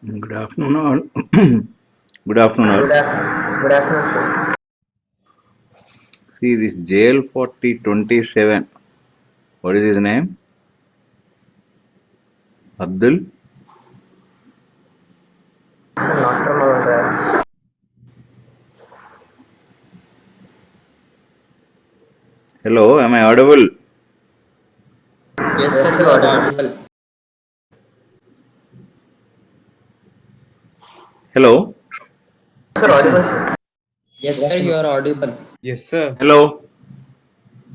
Good afternoon, all. Good afternoon, all. Good afternoon, sir. See this JL 4027. What is his name? Abdul. Sir, not from our class. Hello, am I audible? Yes, Yes, sir, sir, you are audible. audible. Hello. Sir, audible, sir. Yes, Good sir, you afternoon. are audible. Yes, sir. Hello.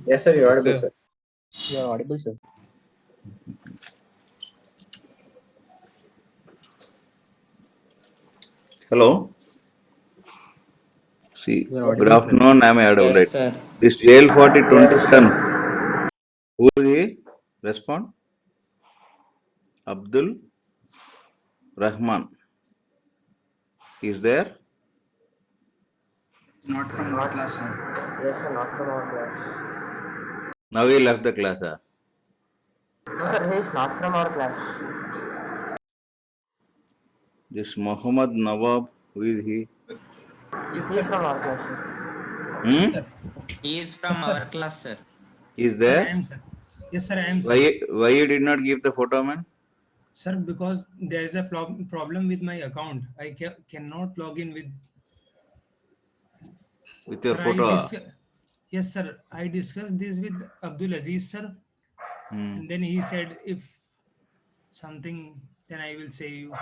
Yes, sir, you're Yes, audible, sir. sir. You are audible, sir. Hello. See, You are good audible, sir. afternoon. Am I audible? Yes, Right. sir. This JL Yes, 4027. sir. Who is he? Respond. Abdul Rahman. Is there? Not from our Not. class, sir. Yes, sir, not from our class. Now he left the class. No, sir, he is not from our class. This Muhammad Nawab. Who is he? Yes, He is sir. from our class, sir. Yes, Hmm. sir. He is from Yes, sir. our class, sir. Is Sir, I there? am, sir. Yes, sir, I am, sir. Why you did not give the photo, man? Sir, because there is a problem with my account. I cannot log in with. With your Sir, I photo. discuss. Yes, sir. I discussed this with Abdul Aziz, sir, Hmm. and then he said if something, then I will say you.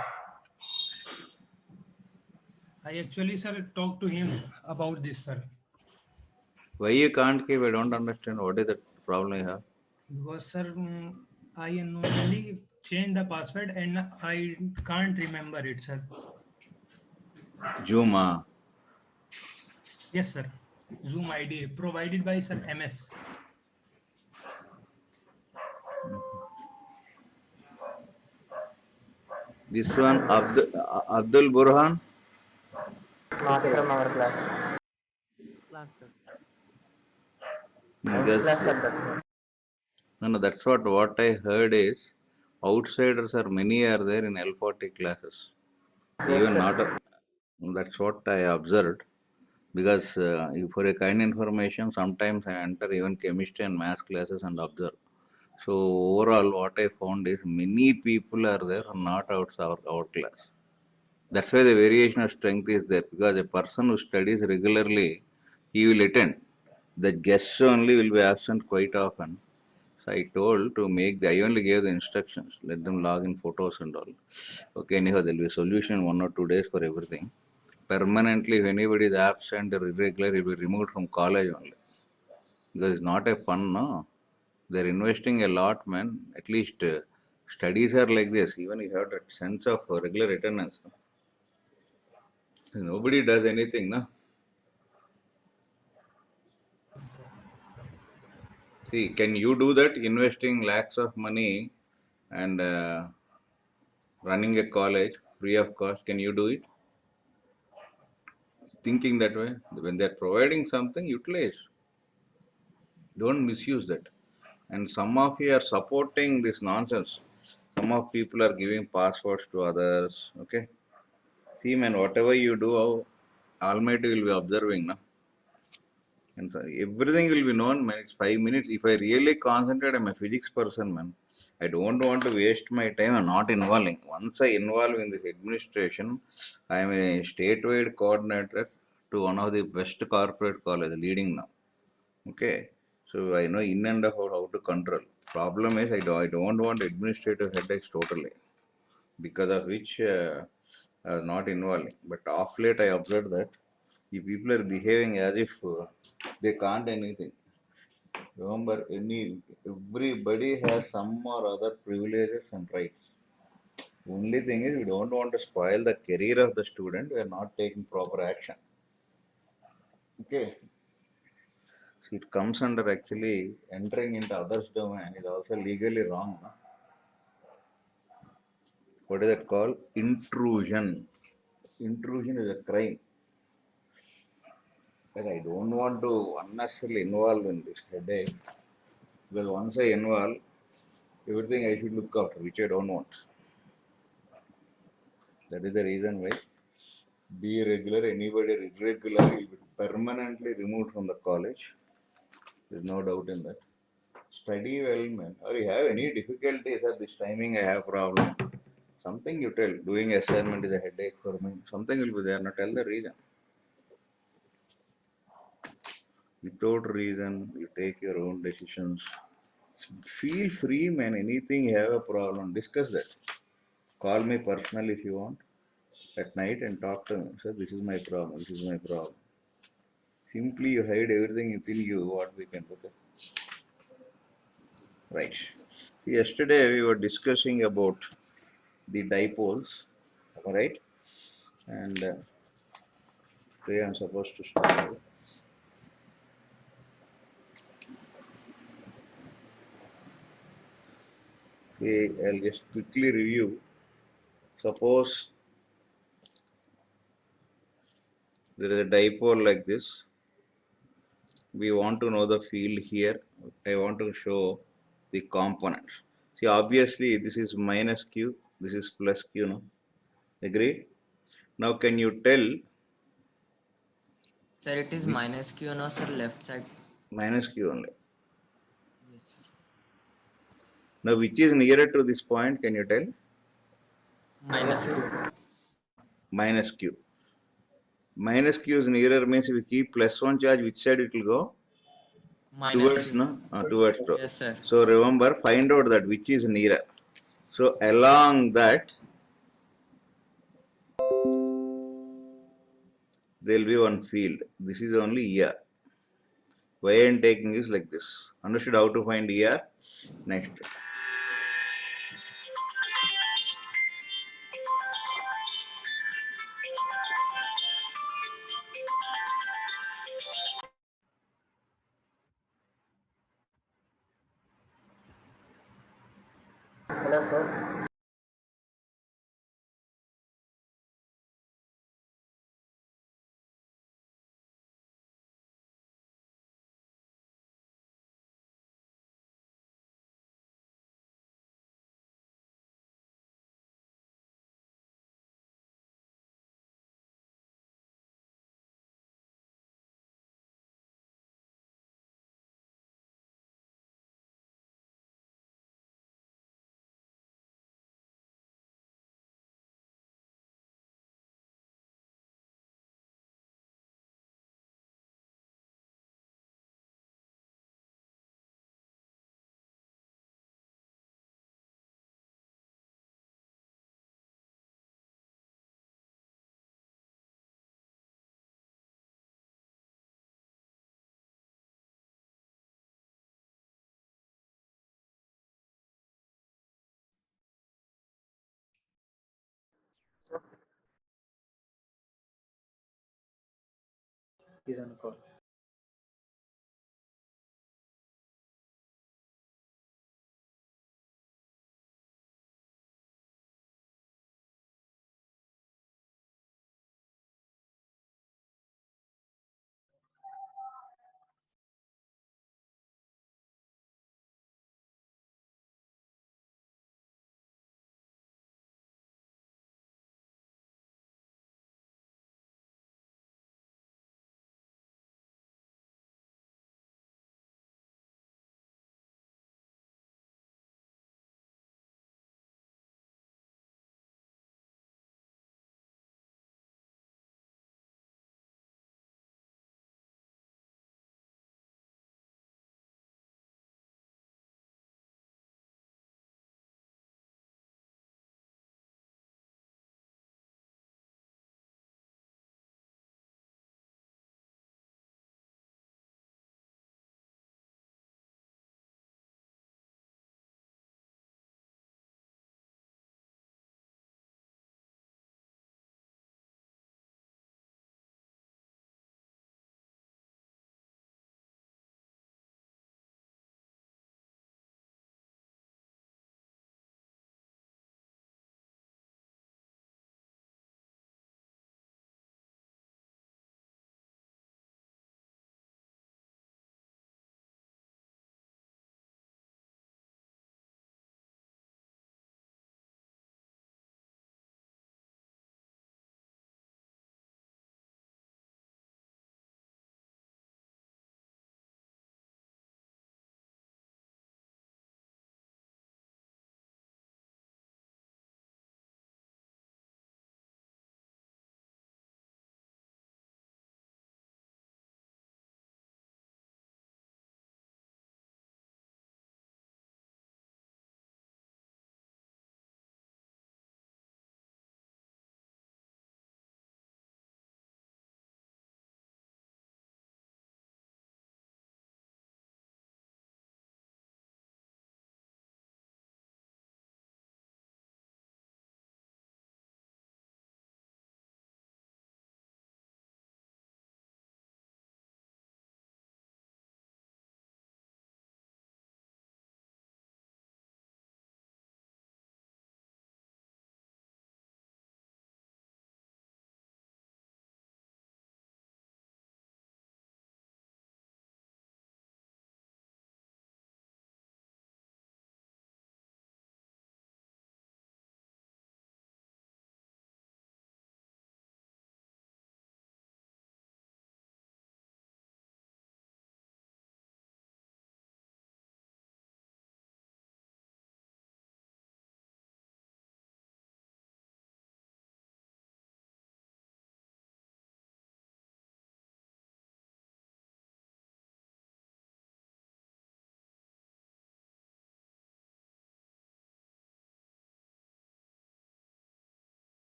I actually, sir, talked to him about this, sir, Why you can't keep? I don't understand. What is the problem you have? because sir, I unknowingly changed the password and I can't remember it, sir. Juma. Yes, sir. Zoom ID provided by Sir MS. This one, Abdul Burhan. Not from our class. Class, sir. Ninth Because class, sir, that. no, that's what I heard is outsiders are many are there in L40 classes. Yes, Even not. sir. That's what I observed. Because for a kind information, sometimes I enter even chemistry and math classes and observe. So overall, what I found is many people are there not outside our class. That's why the variation of strength is there because a person who studies regularly, he will attend. The guests only will be absent quite often. So I told to make I only gave the instructions, let them log in photos and all. Okay, anyhow, there will be a solution in 1 or 2 days for everything. Permanently, if anybody is absent or irregular, he will be removed from college only. Because it's not a fun, no. They're investing a lot, man. At least studies are like this. Even you have that sense of regular attendance. No? Nobody does anything, no. See, can you do that? Investing lakhs of money and running a college free of cost. Can you do it? Thinking that way, when they're providing something, utilize. Don't misuse that. And some of you are supporting this nonsense. Some of people are giving passwords to others. Okay. See, man, whatever you do, Almighty will be observing. No? And so everything will be known, man. It's 5 minutes. If I really concentrate, I'm a physics person, man. I don't want to waste my time. I'm not involving. Once I involve in this administration, I am a statewide coordinator to one of the best corporate college, leading now. Okay. So I know in and out how to control. Problem is I don't want administrative headaches totally. Because of which I was not involving. But off late I observed that if people are behaving as if they can't anything. Remember, everybody has some or other privileges and rights. Only thing is we don't want to spoil the career of the student. We are not taking proper action. Okay. So it comes under actually entering into others' domain is also legally wrong. No? What is it called? Intrusion. Intrusion is a crime. Like I don't want to unnecessarily involve in this headache because once I involve, everything I should look after, which I don't want. That is the reason why be regular. Anybody irregular will be permanently removed from the college. There's no doubt in that. Study well, man. Or you have any difficulties at this timing, I have problem. Something you tell. Doing assignment is a headache for me. Something will be there. Now tell the reason. Without reason, you take your own decisions. Feel free, man. Anything you have a problem, discuss that. Call me personally if you want at night and talk to me. Sir, this is my problem. This is my problem. Simply you hide everything within you. What we can do? Right. Yesterday we were discussing about the dipoles, right? And today I'm supposed to start. Okay, I'll just quickly review. Suppose there is a dipole like this. We want to know the field here. I want to show the components. See, obviously this is minus q, this is plus q, no? Agreed? Now can you tell Sir, it is which minus Q, no, sir, left side. minus q only? Yes, sir. Now which is nearer to this point, can you tell? Minus Q. Minus q. Minus q is nearer means if we keep plus one charge, which side it will go? Minus Towards, Q. no? Towards pro. Yes, sir. So remember, find out that which is nearer. So along that, there will be one field. This is only ER. Why I am taking is like this. Understood how to find ER? Next. Hello, sir. Sir, he's on the call.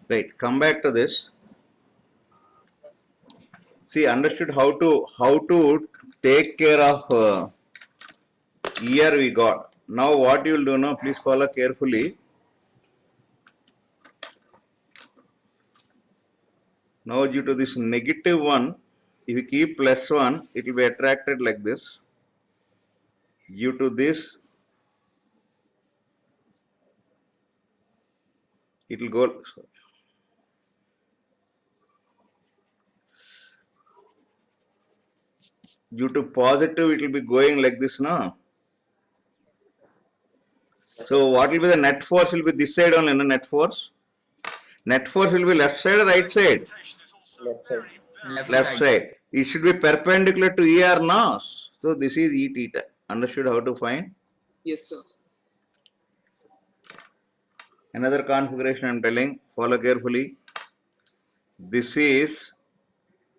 Right. Come back to this. See, understood how to take care of year we got. Now what you will do now, please follow carefully. Now due to this negative one, if you keep plus one, it will be attracted like this. Due to this, it will go. Due to positive, it will be going like this now. So what will be the net force? Will be this side only, no net force. Net force will be left side or right side? Left side. Left side. It should be perpendicular to ER now. So this is E theta. Understood how to find? Yes, sir. Another configuration I am telling. Follow carefully. This is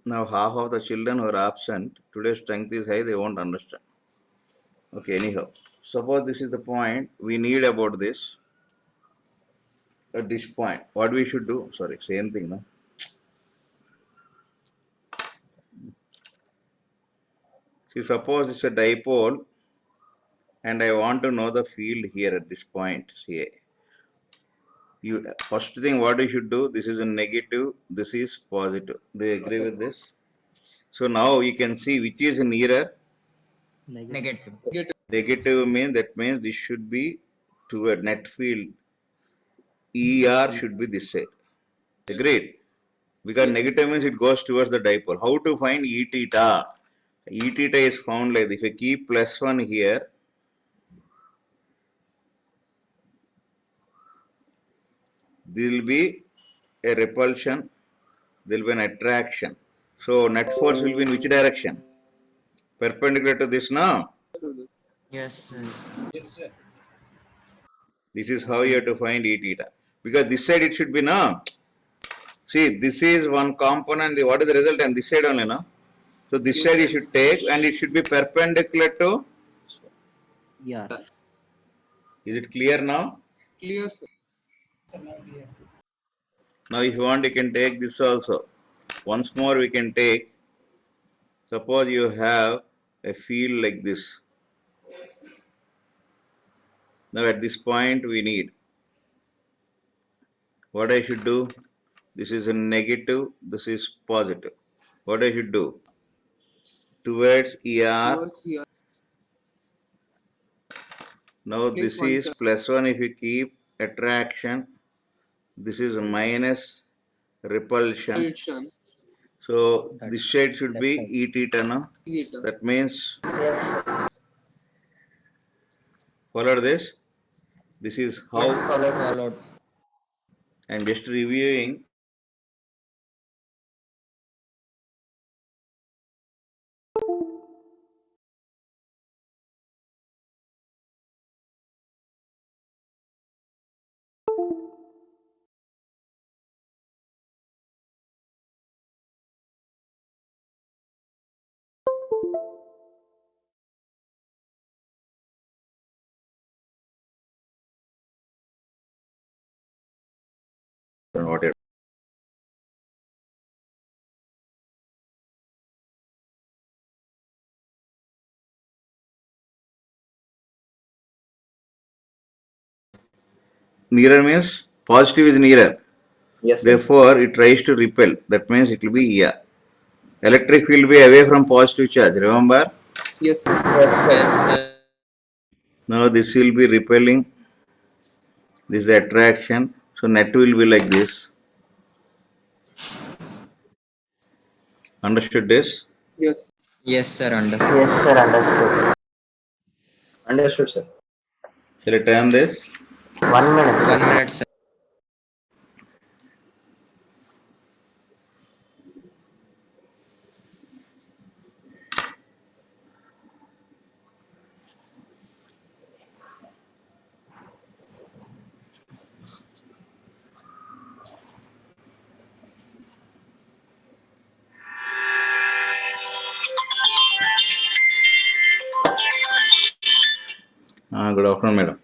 now half of the children who are absent. Today's strength is high. They won't understand. Okay. Anyhow, suppose this is the point we need about this. At this point, what we should do? Sorry, same thing, no? See, suppose it's a dipole and I want to know the field here at this point. See, you first thing what you should do, this is a negative, this is positive. Do you agree with this? So now you can see which is nearer. Negative. Negative means that means this should be toward net field. ER should be this side. Agreed? Because negative means it goes towards the dipole. How to find E theta? E theta is found like this. If you keep plus 1 here, there will be a repulsion, there will be an attraction. So net force will be in which direction? Perpendicular to this now. Yes, sir. This is how you have to find E theta. Because this side it should be now. See, this is one component. What is the result? And this side only now. So this side you should take and it should be perpendicular to. Yeah. Is it clear now? Clear, sir. Now if you want you can take this also. Once more we can take. Suppose you have a field like this. Now at this point we need. What I should do? This is a negative, this is positive. What I should do? Towards ER. Towards here. Now Place this one is plus. plus 1 if you keep attraction. This is minus repulsion. Repulsion. So this side should be E theta now. Theta. That means Yes. follow this. This is how Yes, sir. Followed. I'm just reviewing. What it- Nearer means positive is nearer. Yes. Sir. Therefore, it tries to repel. That means it will be ER. Electric field will be away from positive charge. Remember? Yes, sir. Yes, sir. Now this will be repelling. This is the attraction. So net will be like this. Understood this? Yes. Yes, sir. Understood. Yes, sir. Understood. Understood, sir. Shall I turn this? 1 minute. 1 minute, sir. Good afternoon, madam.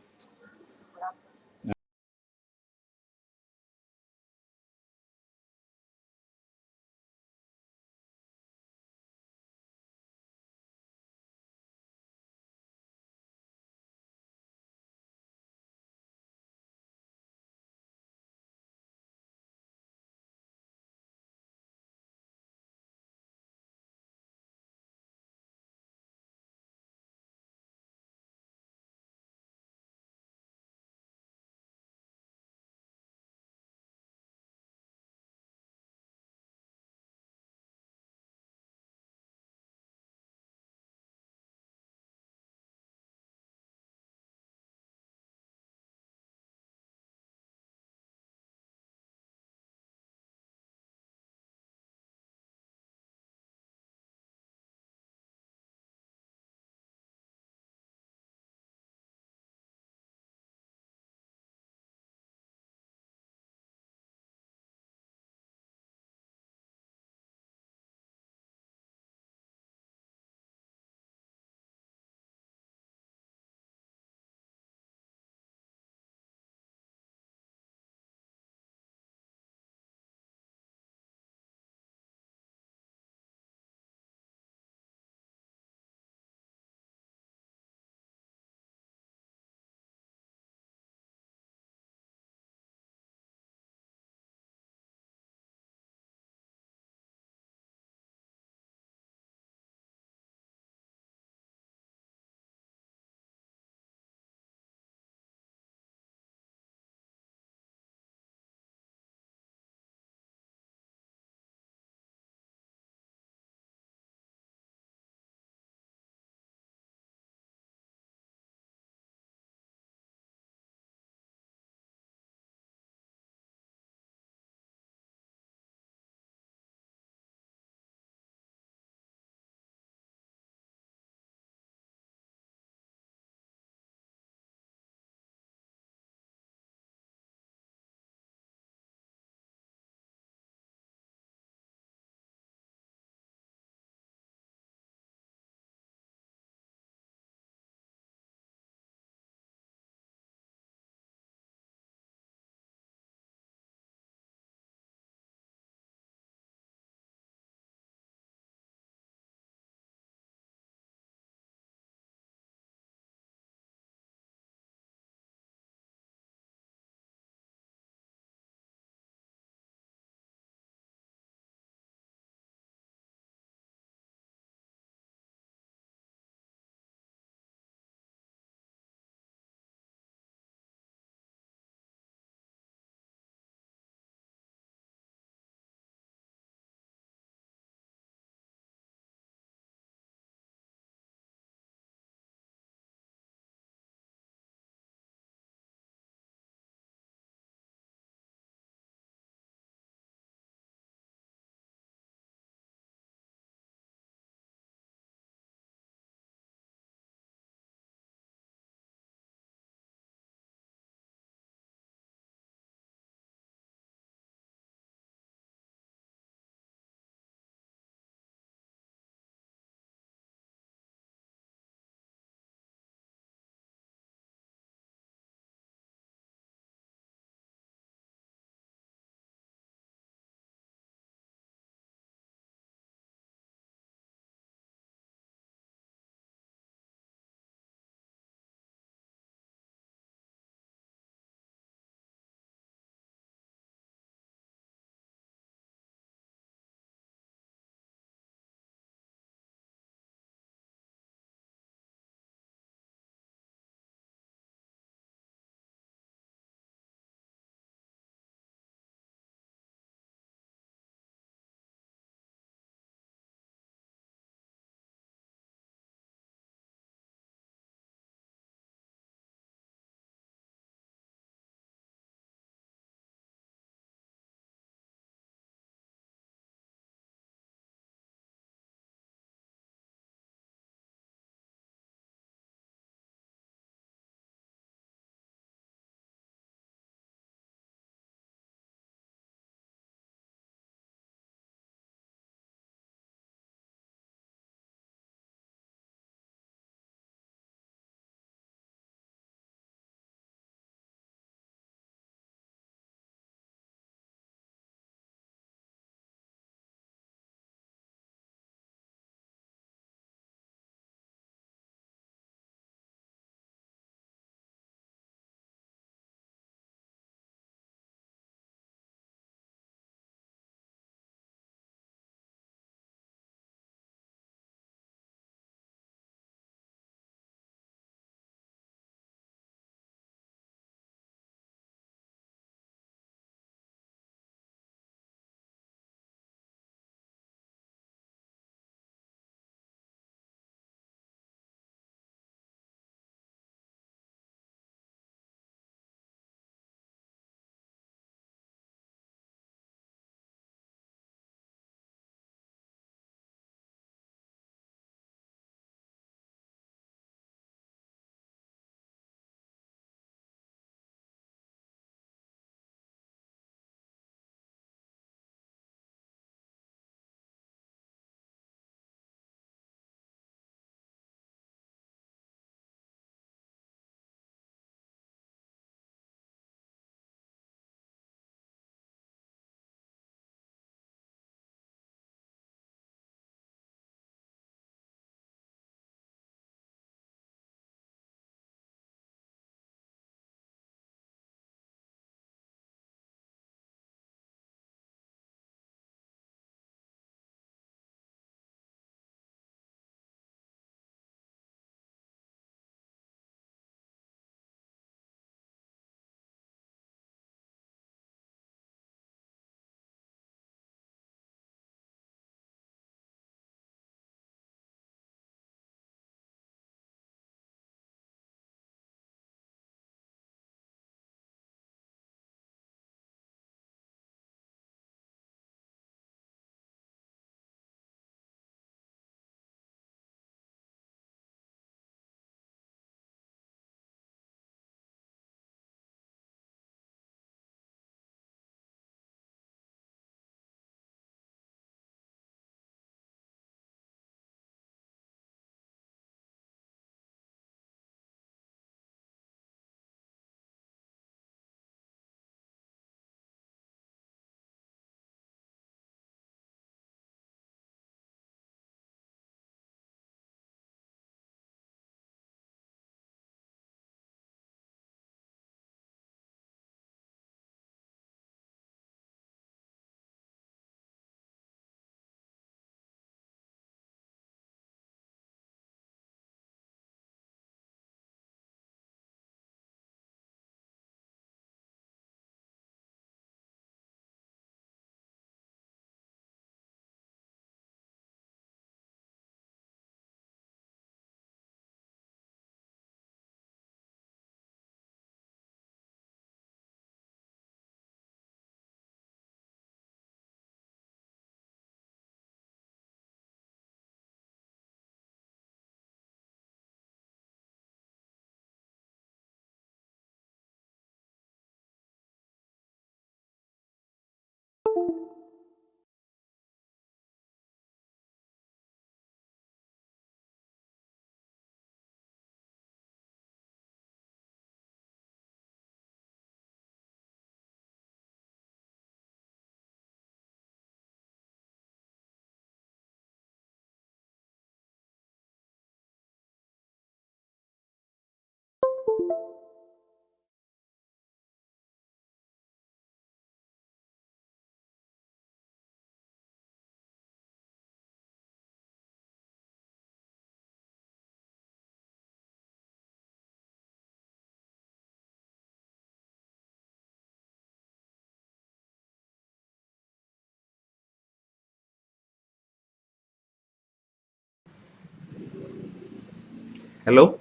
Hello?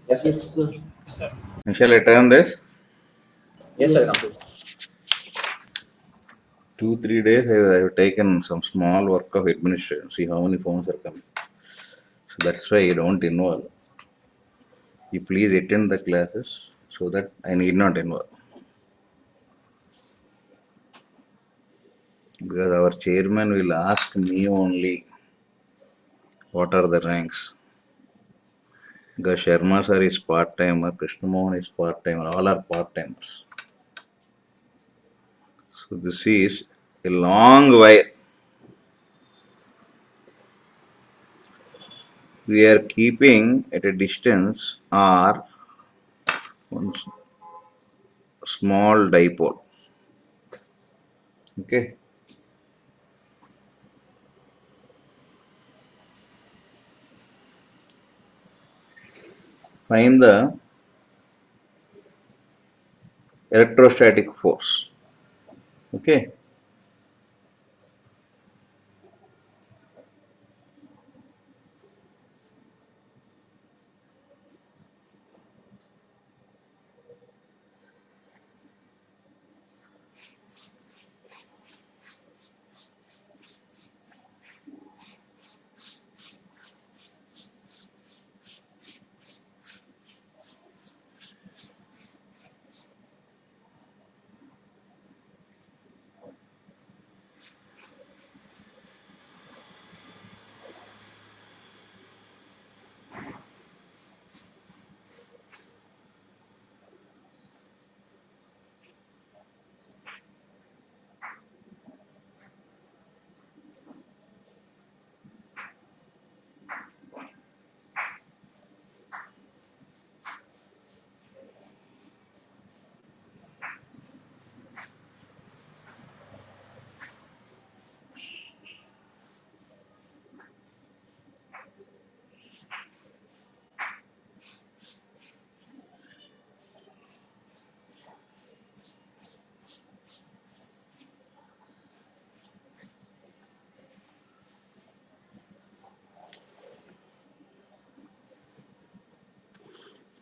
Yes, sir. Shall I turn this? Yes, sir. 2-3 days I have taken some small work of administration. See how many phones are coming. So that's why I don't involve. You please attend the classes so that I need not involve. Because our chairman will ask me only what are the ranks. Because Sharma sir is part-timer, Krishna Mohan is part-timer, all are part-timers. So this is a long while. We are keeping at a distance or one small dipole. Okay. Find the electrostatic force. Okay.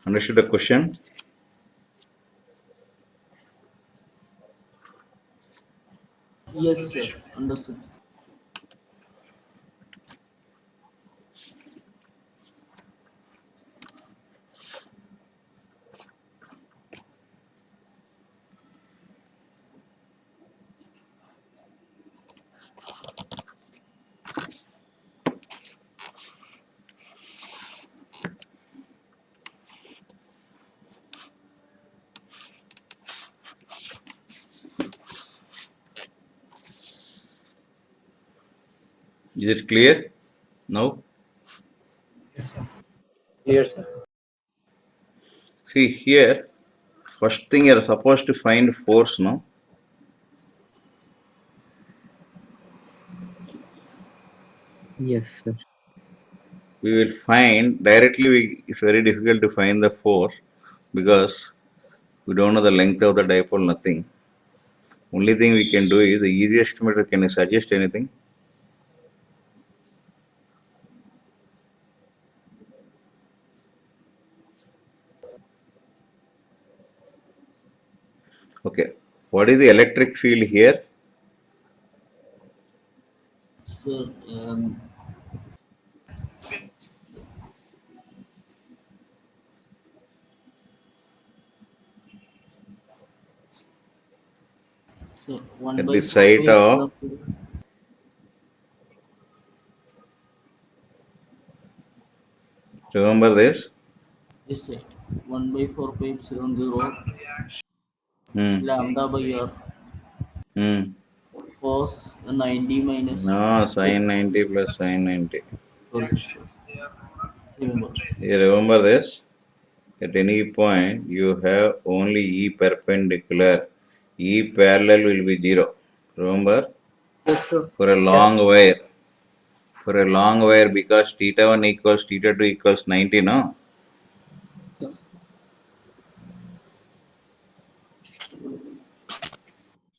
Understood the question? Yes, sir. Understood. Is it clear now? Yes, sir. Yes, sir. See here, first thing you are supposed to find force, no? Yes, sir. We will find directly, it's very difficult to find the force because we don't know the length of the dipole, nothing. Only thing we can do is the easiest method. Can you suggest anything? Okay. What is the electric field here? Sir, so 1 At by the 4 by site of, epsilon. remember this? Yes, sir. 1 by 4 by epsilon 0 Hmm. lambda by r Hmm. cos 90 minus. No, sine 90 plus sine 90. Sorry, sir. Sorry. Remember. You remember this? At any point, you have only E perpendicular. E parallel will be 0. Remember? Yes, sir. For a long wire. For a long wire, because theta 1 equals theta 2 equals 90, no?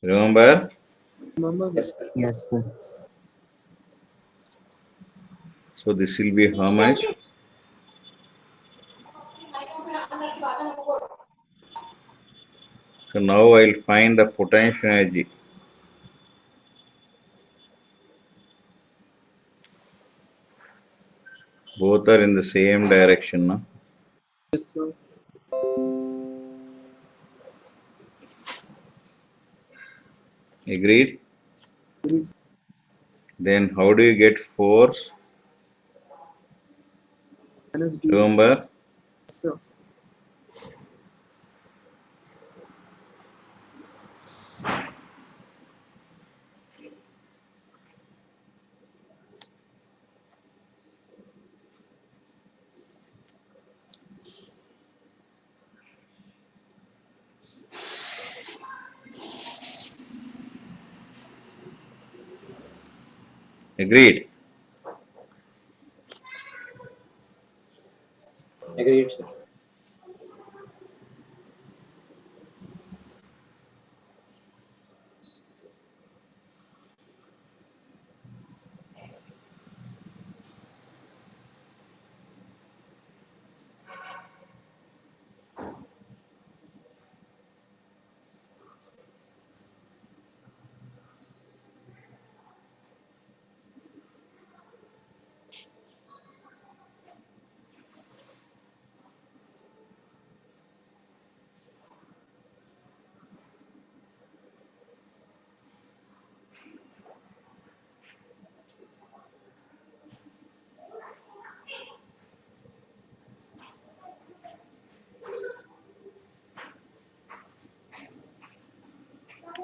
Remember? Remember that. Yes, sir. So this will be how much? So now I will find the potential energy. Both are in the same direction, no? Yes, sir. Agreed? Yes, Then how do you get force? minus d. Remember? Yes, sir. Agreed? Agreed, sir.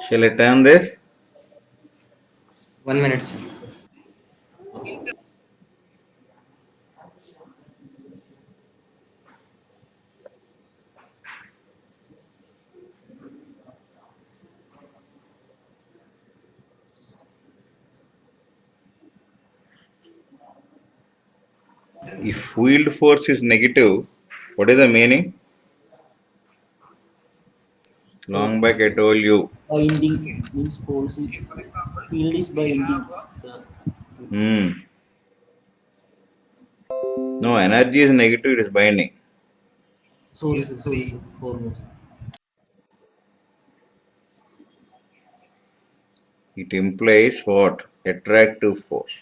Shall I turn this? 1 minute, sir. If field force is negative, what is the meaning? Long back I told you. Binding means force is, field is binding the Hmm. No, energy is negative, it is binding. sorry sir, foremost. It implies what? Attractive force.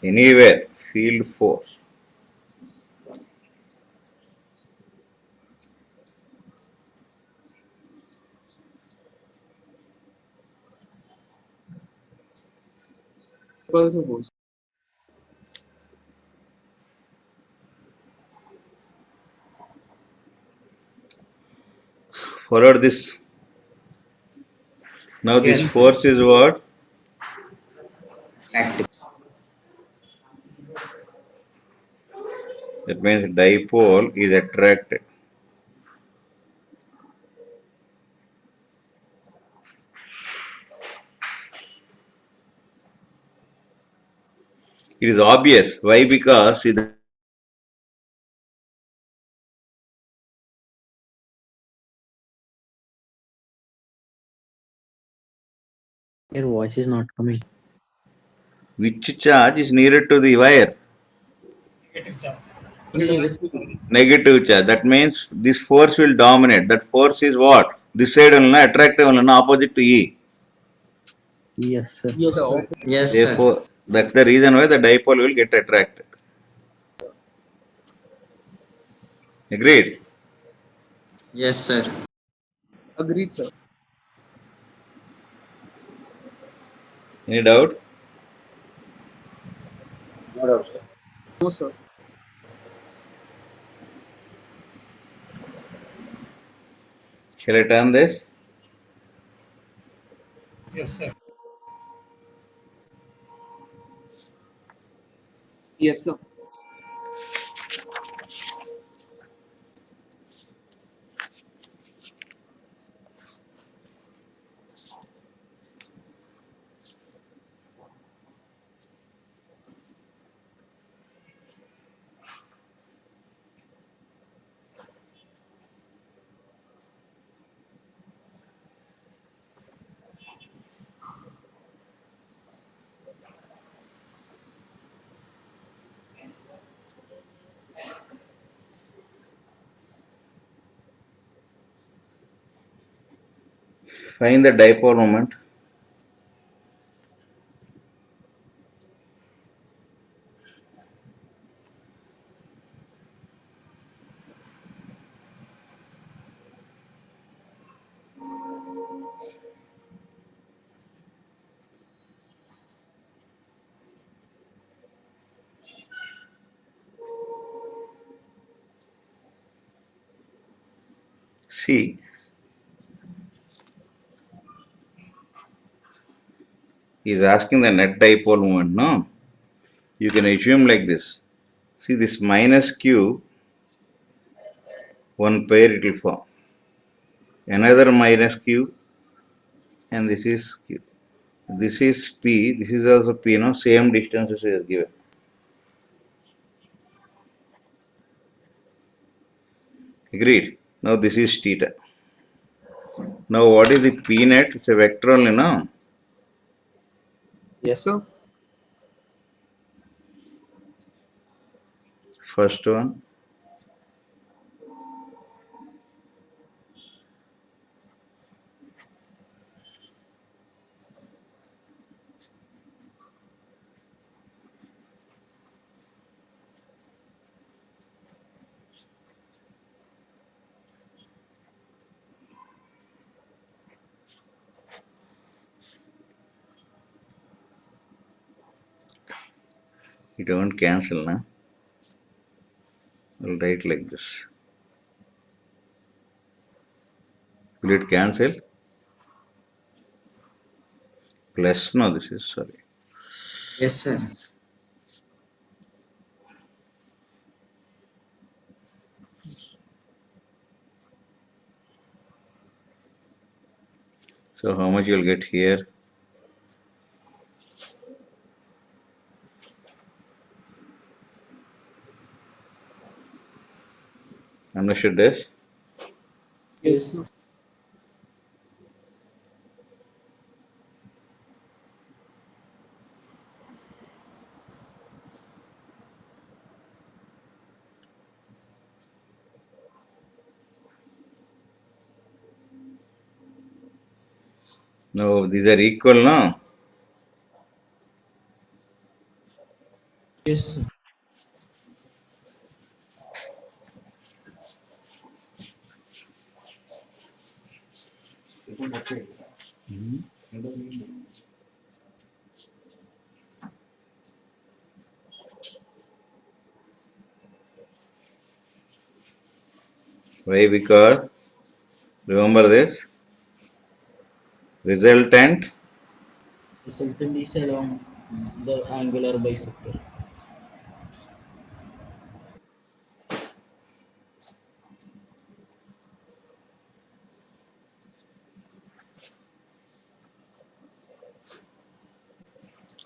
Anywhere, field force. Repulsive force. Follow this. Now this Yes, sir. force is what? Active. That means dipole is attracted. It is obvious. Why? Because see, Your voice is not coming. which charge is nearer to the wire? Negative. Negative charge. That means this force will dominate. That force is what? This side only, attractive only, opposite to E. Yes, sir. Yes The sir. opposite. Yes, sir. Therefore, that's the reason why the dipole will get attracted. Agreed? Yes, sir. Agreed, sir. Any doubt? No, sir. Shall I turn this? Yes, sir. Yes, sir. Find the dipole moment. See, he's asking the net dipole moment, no? You can assume like this. See this minus q, one pair it will form. Another minus q, and this is q. This is p, this is also p, no? Same distances is given. Agreed. Now this is theta. Now what is the p net? It's a vector only, no? Yes, sir. First one. You don't cancel, no? I'll write like this. Will it cancel? Plus, no, this is, sorry. Yes, sir. So how much you'll get here? Understood this? Yes, sir. No, these are equal, no? Yes, sir. Why? Because, remember this, resultant Resultant is along the angular bisector.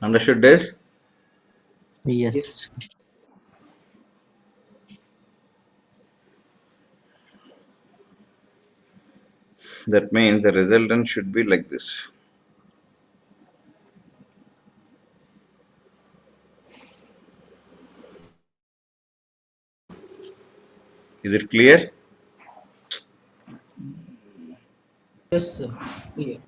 understood this? Yes. That means the resultant should be like this. Is it clear? Yes, sir. Yeah.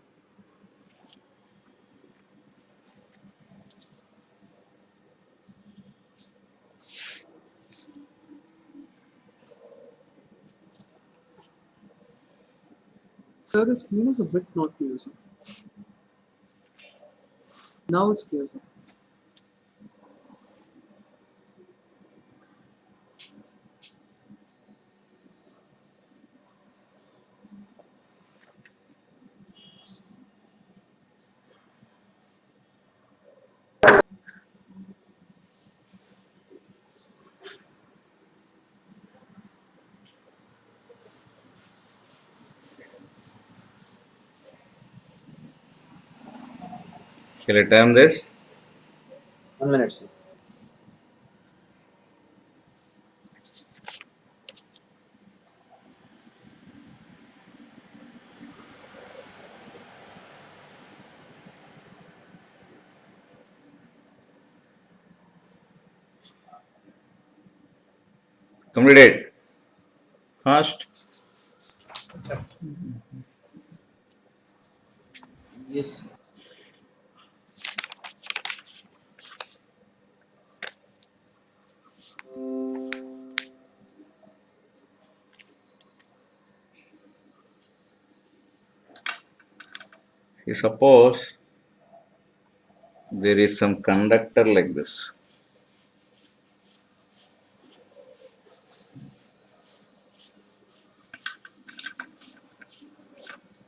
Sir, the screen is a bit not clear, sir. Now it's clear, sir. Shall I term this? 1 minute, sir. Completed. Fast. Yes. You suppose there is some conductor like this.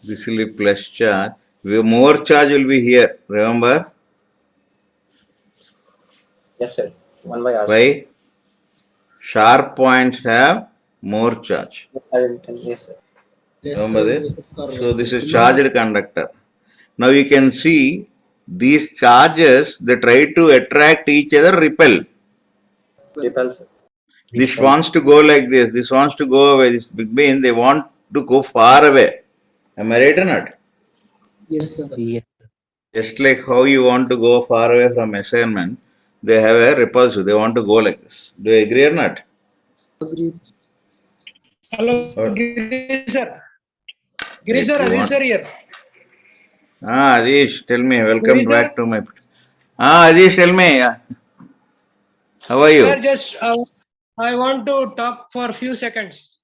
This will be plus charge. More charge will be here. Remember? Yes, sir. 1 by R. Why? Sharp points have more charge. Yes, sir. Remember this? So this is charged conductor. Now you can see these charges, they try to attract each other, repel. Repel, sir. This wants to go like this wants to go away. This big means they want to go far away. Am I right or not? Yes, sir. Yes. Just like how you want to go far away from assignment, they have a repulsive. They want to go like this. Do you agree or not? Agreed. Hello, Or- Giri sir. Right, Giri sir, you Aziz want- sir here. Azish, tell me. Welcome Giri, back sir. to my. Azish, tell me. How are you? Sir, just I want to talk for a few seconds.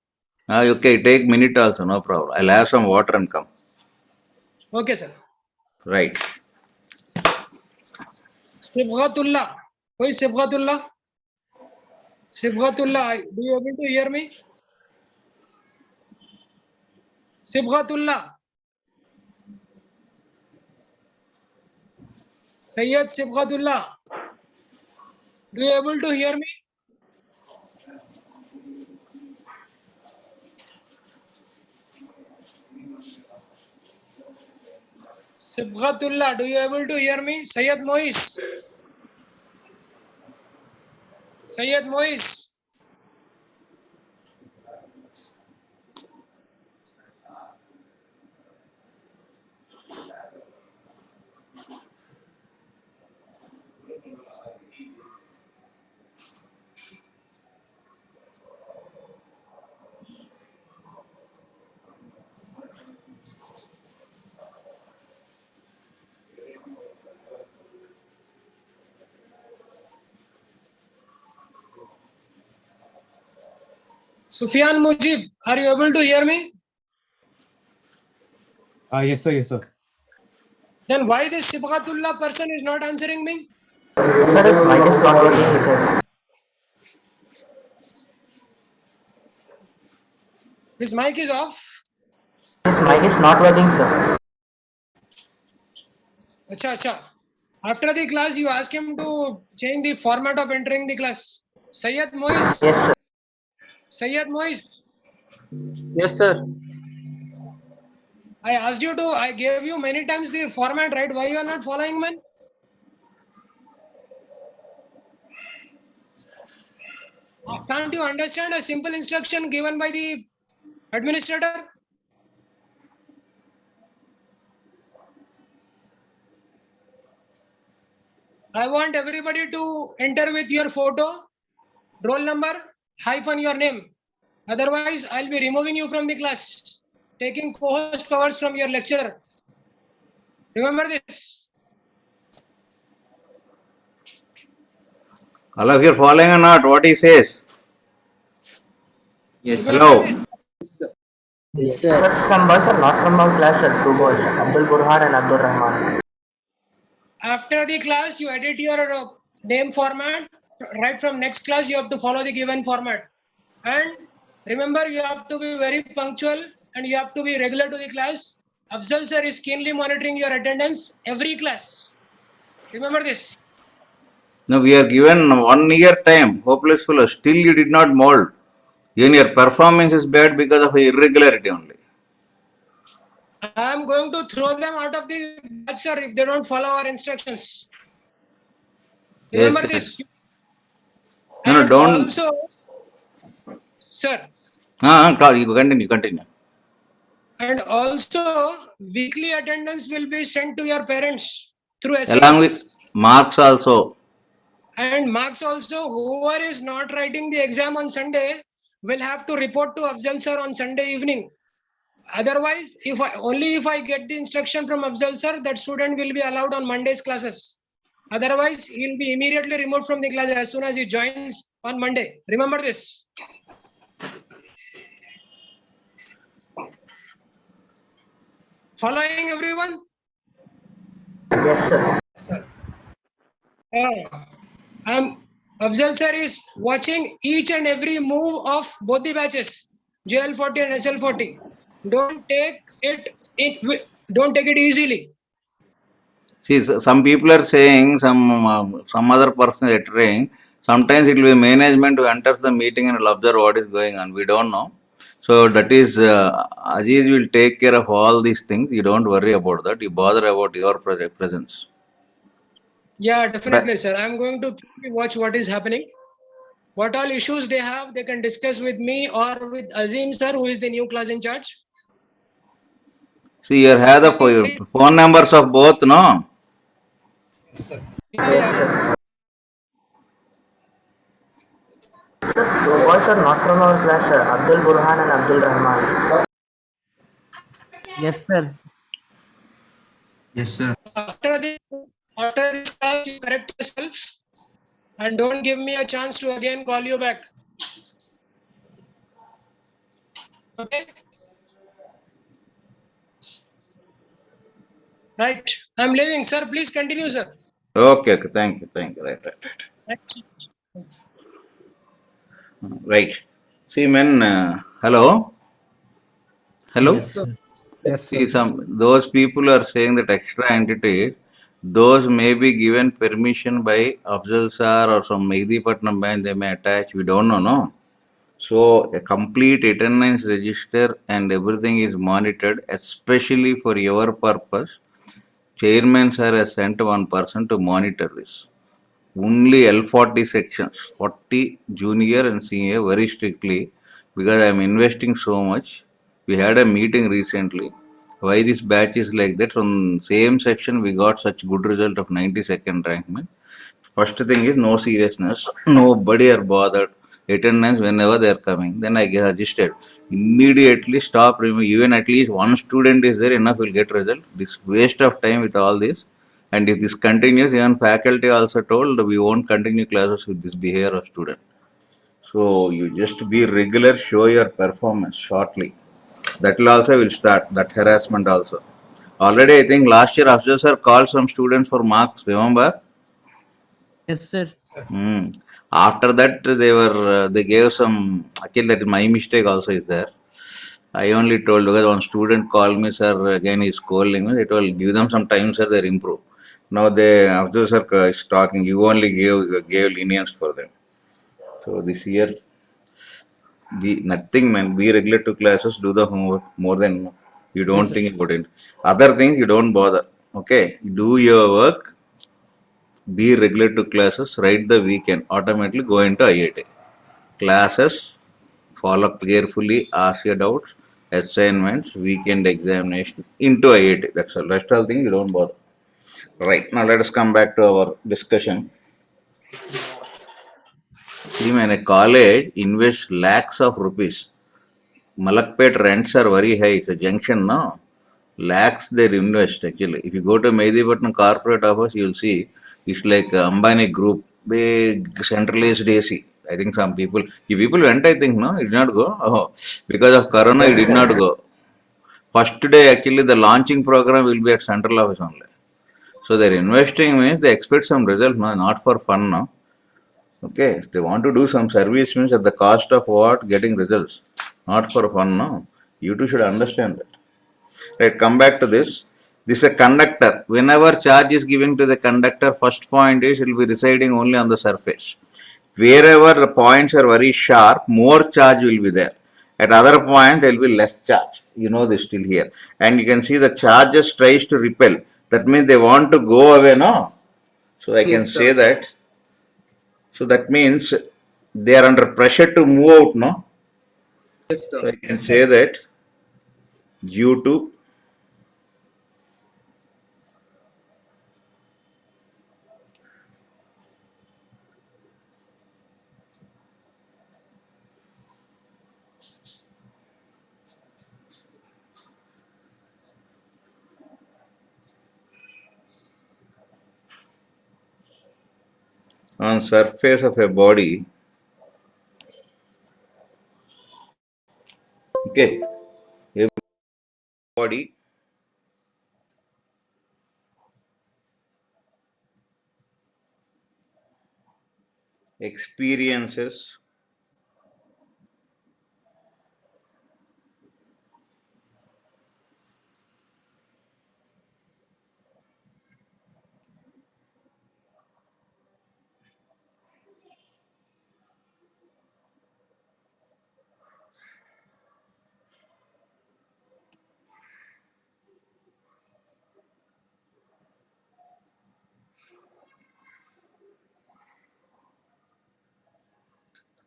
Okay, take minute also, no problem. I'll have some water and come. Okay, sir. Right. Sibghatullah. Who is Sibghatullah? Sibghatullah, do you able to hear me? Sibghatullah. Sayyid Sibghatullah. Do you able to hear me? Sibghatullah, do you able to hear me? Sayyid Mois. Sayyid Mois. Sufyan Mujib, are you able to hear me? Yes, sir. Yes, sir. Then why this Sibghatullah person is not answering me? Sir, his mic is not working, he said. His mic is off. His mic is not working, sir. Acha. After the class, you ask him to change the format of entering the class. Sayyid Mois. Yes, sir. Sayyid Mois. Yes, sir. I gave you many times the format, right? Why you are not following, man? Can't you understand a simple instruction given by the administrator? I want everybody to enter with your photo, roll number, hyphen your name. Otherwise, I'll be removing you from the class, taking co-host powers from your lecturer. Remember this. All of you are following or not? What he says? Yes, Hello. Yes, sir. Yes, sir. Some boys are not from our class, sir. 2 boys, Abdul Burhan and Abdul Rahman. After the class, you edit your name format. Right from next class, you have to follow the given format. And remember, you have to be very punctual and you have to be regular to the class. Afzal sir is keenly monitoring your attendance every class. Remember this. No, we are given 1 year time. Hopeless fellow. Still you did not mold. Even your performance is bad because of irregularity only. I am going to throw them out of the batch, sir, if they don't follow our instructions. Remember Yes, this. No, no, And don't. also, sir, You continue. and also weekly attendance will be sent to your parents through Along with SMS. marks also. And marks also, whoever is not writing the exam on Sunday will have to report to Afzal sir on Sunday evening. Otherwise, if I get the instruction from Afzal sir, that student will be allowed on Monday's classes. Otherwise, he will be immediately removed from the class as soon as he joins on Monday. Remember this. Following everyone? Yes, sir. Afzal sir is watching each and every move of both the batches, JL40 and SL40. Don't take it easily. See, some people are saying, some other person is entering. Sometimes it will be management who enters the meeting and will observe what is going on. We don't know. So that is, Aziz will take care of all these things. You don't worry about that. You bother about your presence. Yeah, definitely, sir. I'm going to watch what is happening. What all issues they have, they can discuss with me or with Azim sir, who is the new class in charge. See, you have the phone numbers of both, no? Yeah, Yes, sir. Two boys are not from our class, sir. Abdul Burhan and Abdul Rahman. Yes, sir. Yes, sir. After this class, you correct yourself and don't give me a chance to again call you back. Okay. Right. I'm leaving, sir. Please continue, sir. Okay, thank you. Right. Thanks. Right. See, men, hello? Hello? Yes, sir. See, those people are saying that extra entities, those may be given permission by Afzal Sir or some Mehdi Patnam branch, they may attach, we don't know, no? So, a complete attendance register and everything is monitored, especially for your purpose. Chairman Sir has sent one person to monitor this. Only L40 sections, 40 junior and senior, very strictly, because I am investing so much. We had a meeting recently. Why this batch is like that? From same section, we got such good result of 92nd rank. Man. First thing is no seriousness. Nobody are bothered. Attendance whenever they are coming. Then I suggested immediately stop. Even at least one student is there, enough will get result. This waste of time with all this. And if this continues, even faculty also told we won't continue classes with this behavior of student. So you just be regular, show your performance shortly. That will also will start, that harassment also. Already I think last year Afzal sir called some students for marks, remember? Yes, sir. After that they gave some, actually that my mistake also is there. I only told because one student called me, sir, again he's calling me. I told give them some time, sir, they'll improve. Now Afzal sir is talking, you only gave lenience for them. So this year, nothing, man. Be regular to classes, do the homework more than you don't think about it. Other things you don't bother. Okay, do your work, be regular to classes, write the weekend, automatically go into IIT. Classes, follow carefully, ask your doubts, assignments, weekend examination into IIT. That's all. Rest all things you don't bother. Right. Now let us come back to our discussion. See, when a college invests lakhs of rupees, Malakpet rents are very high. It's a junction, no? Lakhs they invest actually. If you go to Medipatnam corporate office, you'll see it's like Ambani Group, big centralized AC. I think some people, you people went, I think, no? You did not go? Oh, because of Corona, you did not go. First day, actually, the launching program will be at central office only. So they're investing means they expect some result, no? Not for fun, no? Okay, if they want to do some service means at the cost of what? Getting results, not for fun, no? You two should understand that. Right, come back to this. This is a conductor. Whenever charge is given to the conductor, first point is it will be residing only on the surface. Wherever the points are very sharp, more charge will be there. At other point, there will be less charge. You know this till here. And you can see the charges tries to repel. That means they want to go away, no? So I can Yes, say sir. that. So that means they are under pressure to move out, no? Yes, So sir. I can say that due to on surface of a body, okay, a body experiences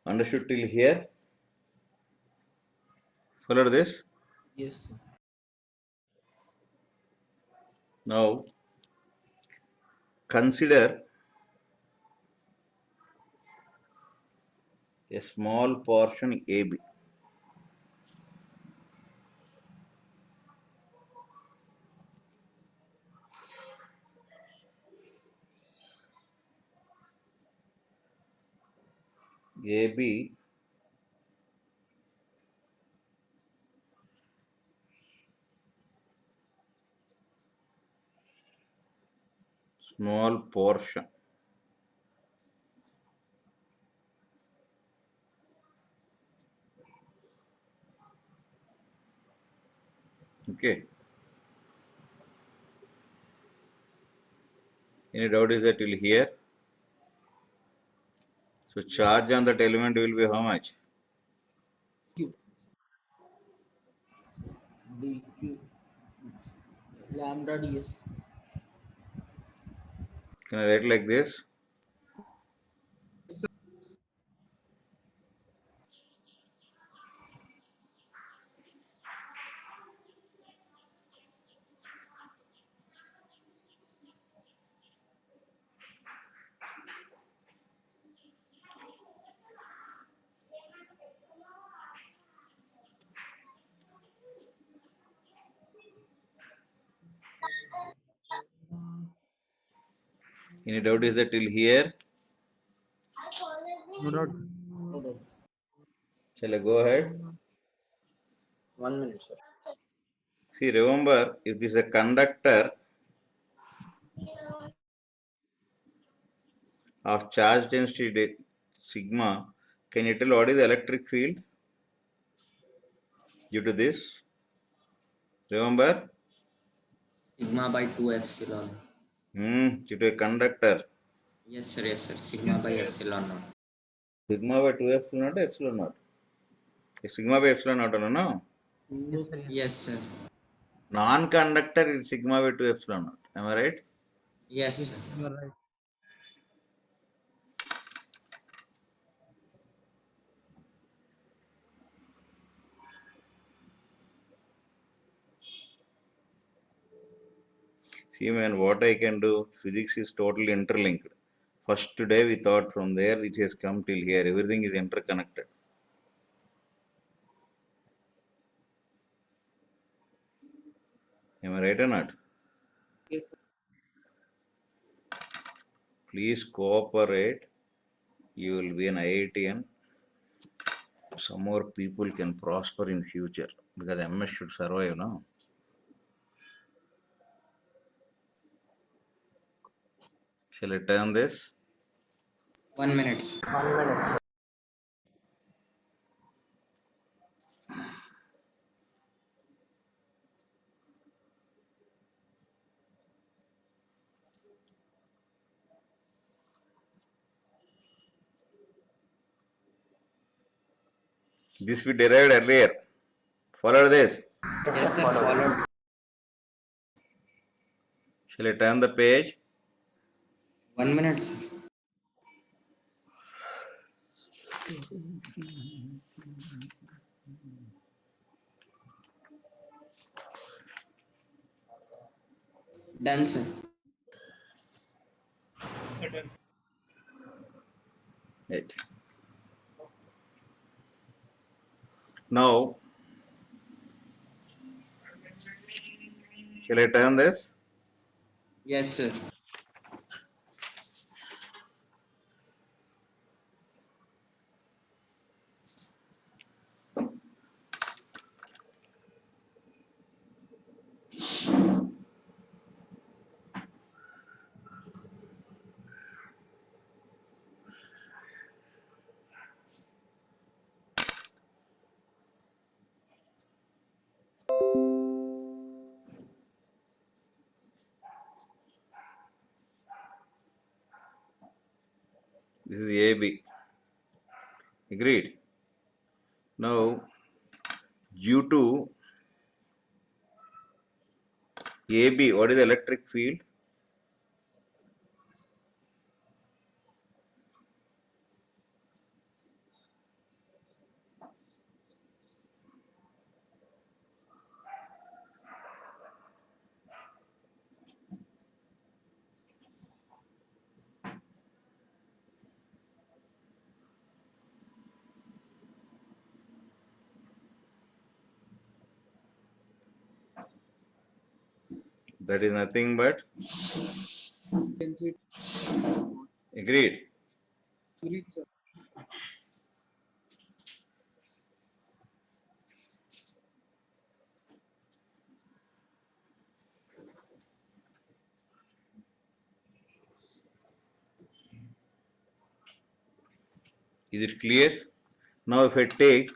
understood till here. Follow this. Yes, sir. Now consider a small portion AB. AB small portion. Okay. Any doubt is that till here? So charge on that element will be how much? Q. dq lambda ds. Can I write like this? Any doubt is that till here? No doubt. No doubt. Shall I go ahead? 1 minute, sir. See, remember, if this is a conductor of charge density sigma, can you tell what is the electric field due to this? Remember? Sigma by 2 epsilon. Due to a conductor. Yes, sir. Yes, sir. Sigma by epsilon naught. Sigma by 2 epsilon naught, epsilon naught. Sigma by epsilon naught, no? Yes, sir. Yes, sir. Non-conductor is sigma by 2 epsilon naught. Am I right? Yes, Yes, sir. you are right. See, man, what I can do, physics is totally interlinked. First today we thought from there it has come till here. Everything is interconnected. Am I right or not? Yes. Please cooperate. You will be an IITian. Some more people can prosper in future because MS should survive now. Shall I turn this? 1 minute, sir. 1 minute, sir. This we derived earlier. Follow this. Yes, sir. Followed. Shall I turn the page? 1 minute, sir. Done, sir. Right. Now, shall I turn this? Yes, sir. This is AB. Agreed. Now, due to AB, what is the electric field? That is nothing but Density. agreed. Agreed, sir. Is it clear? Now, if I take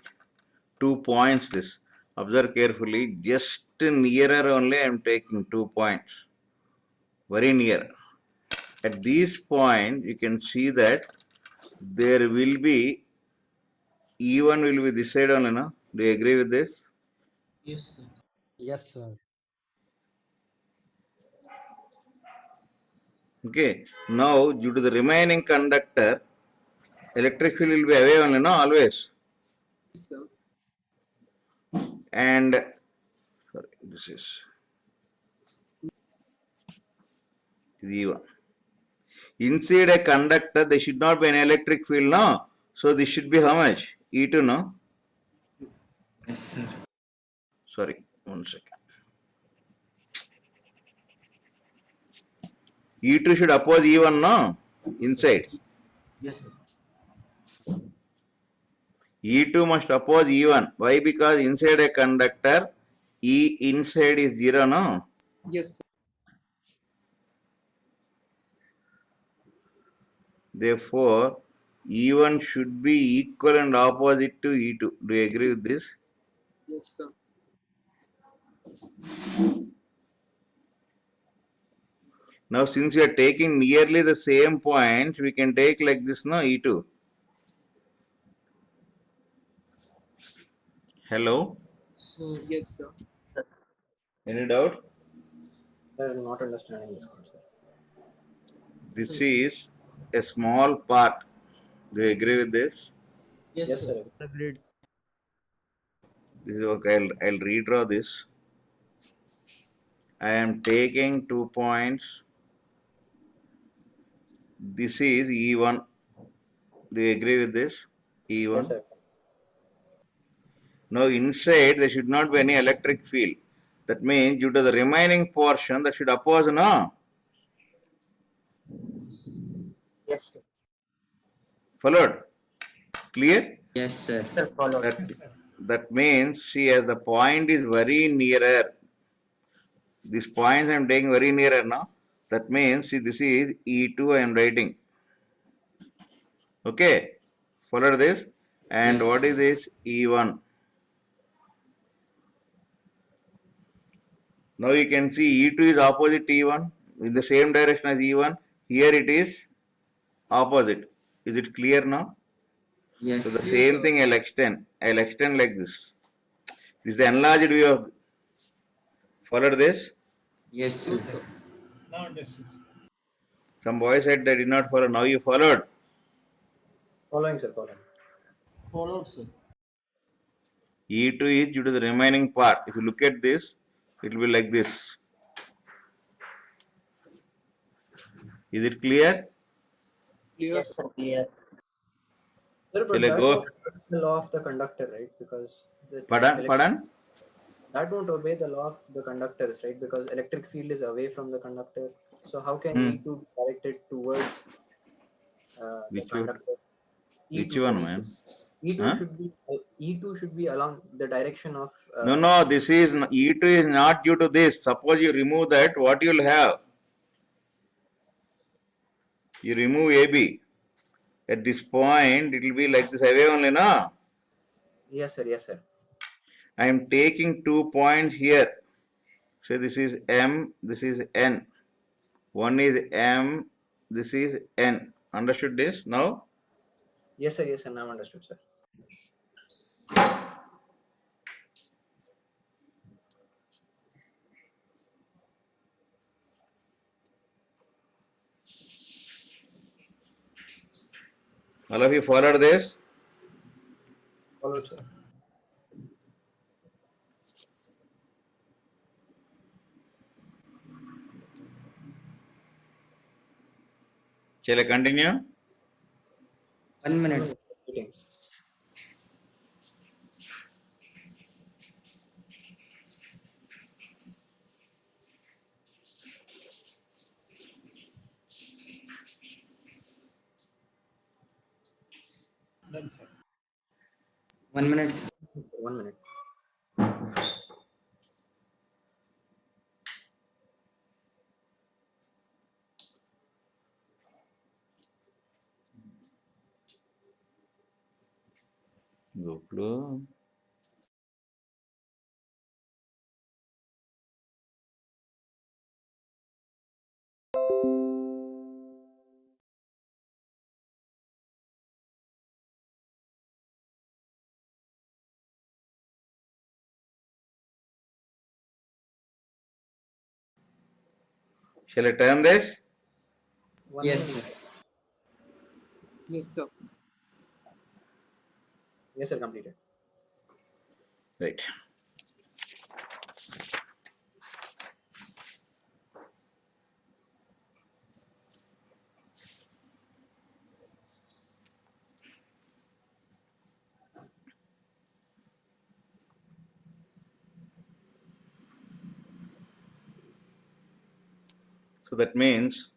2 points, this observe carefully, just nearer only I am taking 2 points, very near. At this point, you can see that there will be E1 will be this side only, no? Do you agree with this? Yes, sir. Yes, sir. Okay. Now, due to the remaining conductor, electric field will be away only, no? Always. Yes, sir. And sorry, this is E1. Inside a conductor, there should not be an electric field, no? So this should be how much? E2, no? Yes, sir. Sorry, 1 second. E2 should oppose E1, no? Inside. Yes, sir. E2 must oppose E1. Why? Because inside a conductor, E inside is 0, no? Yes, sir. Therefore, E1 should be equal and opposite to E2. Do you agree with this? Yes, sir. Now, since we are taking nearly the same point, we can take like this, no? E2. Hello? So, Yes, sir. Any doubt? I am not understanding this concept. This is a small part. Do you agree with this? yes, Yes, sir. sir. Agreed. This is okay. I'll redraw this. I am taking 2 points. This is E1. Do you agree with this? E1. Yes, sir. Now inside there should not be any electric field. That means due to the remaining portion that should oppose, no? Yes, sir. Followed? Clear? Yes, sir. Yes, sir. Followed. That means, see, as the point is very nearer, this point I am taking very nearer now. That means, see, this is E2 I am writing. Okay? Follow this. And Yes. what is this? E1. Now you can see E2 is opposite to E1 in the same direction as E1. Here it is opposite. Is it clear now? Yes. So the Yes, same sir. thing I'll extend. I'll extend like this. This is the enlarged view of. Followed this? Yes, sir. Now understood. Some boy said they did not follow. Now you followed. Following, sir, following. Followed, sir. E2 is due to the remaining part. If you look at this, it will be like this. Is it clear? Clear, Yes, sir, clear. Sir, but Shall I that go? won't obey the law of the conductor, right? Because the Pardon? that won't obey the law of the conductors, right? Because electric field is away from the conductor. So how can E2 be directed towards the Which conductor? which E2, one, sir, man? E2 Huh? should be E2 should be along the direction of No. This is E2 is not due to this. Suppose you remove that, what you will have? You remove AB. At this point, it will be like this away only, no? yes, sir, yes, sir. I am taking 2 points here. So this is M, this is N. One is M, this is N. Understood this now? Yes, sir, yes, sir. Now understood, sir. All of you followed this? Followed, sir. Shall I continue? 1 minute. No, sir. Repeating. Done, sir. 1 minute, sir. 1 minute. Goplu. Shall I turn this? Yes, minute. sir. Yes, sir. Yes, sir. Completed. Right. So that means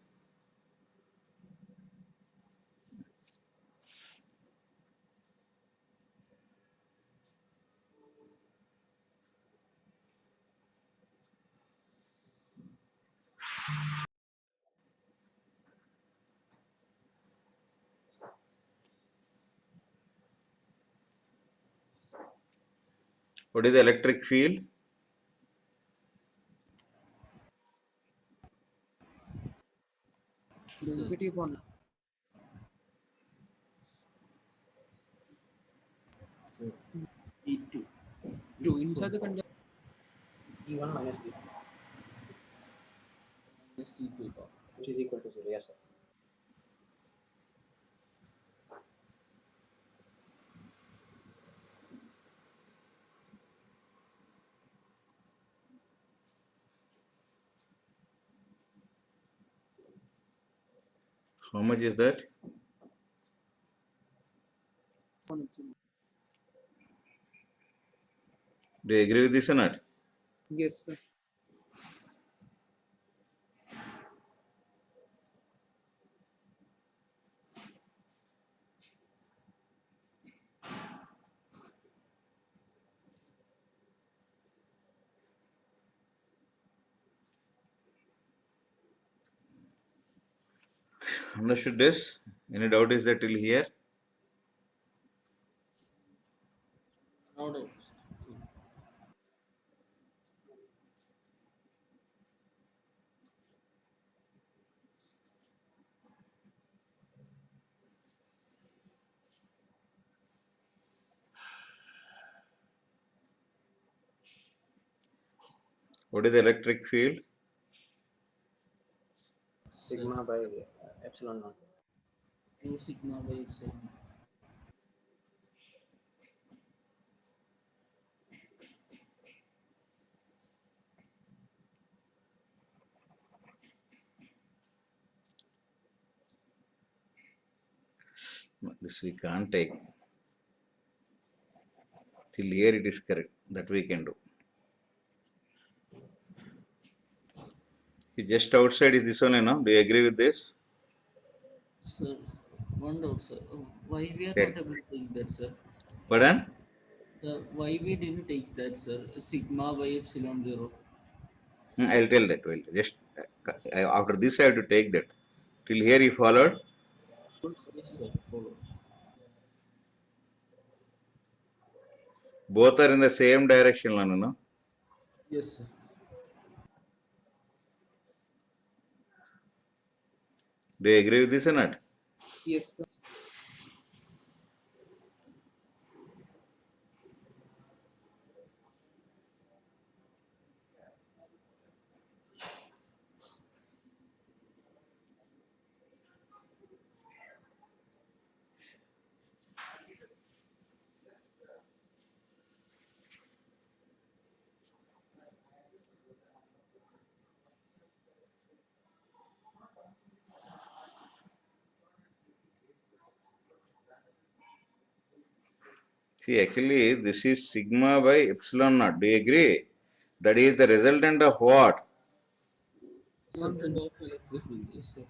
what is the electric field? Density upon Sir. E2. you inside the conductor. E1 minus B, Yes, E2. which is equal to 0. Yes, sir. How much is that? Do you agree with this or not? Yes, sir. Understood this? Any doubt is there till here? No doubt. What is the electric field? Sigma by epsilon naught. 2 sigma by epsilon. This we can't take. Till here it is correct. That we can do. Just outside is this only, no? Do you agree with this? Sir, one doubt, sir. Why we are Tell. not able to take that, sir? Pardon? Why we didn't take that, sir? Sigma by epsilon 0. I'll tell that. Well, just after this I have to take that. Till here you followed. Yes, sir. Follow. Both are in the same direction, no? Yes, sir. Do you agree with this or not? Yes, sir. See, actually, this is sigma by epsilon naught. Do you agree? That is the resultant of what? Something of electric field. Yes, sir.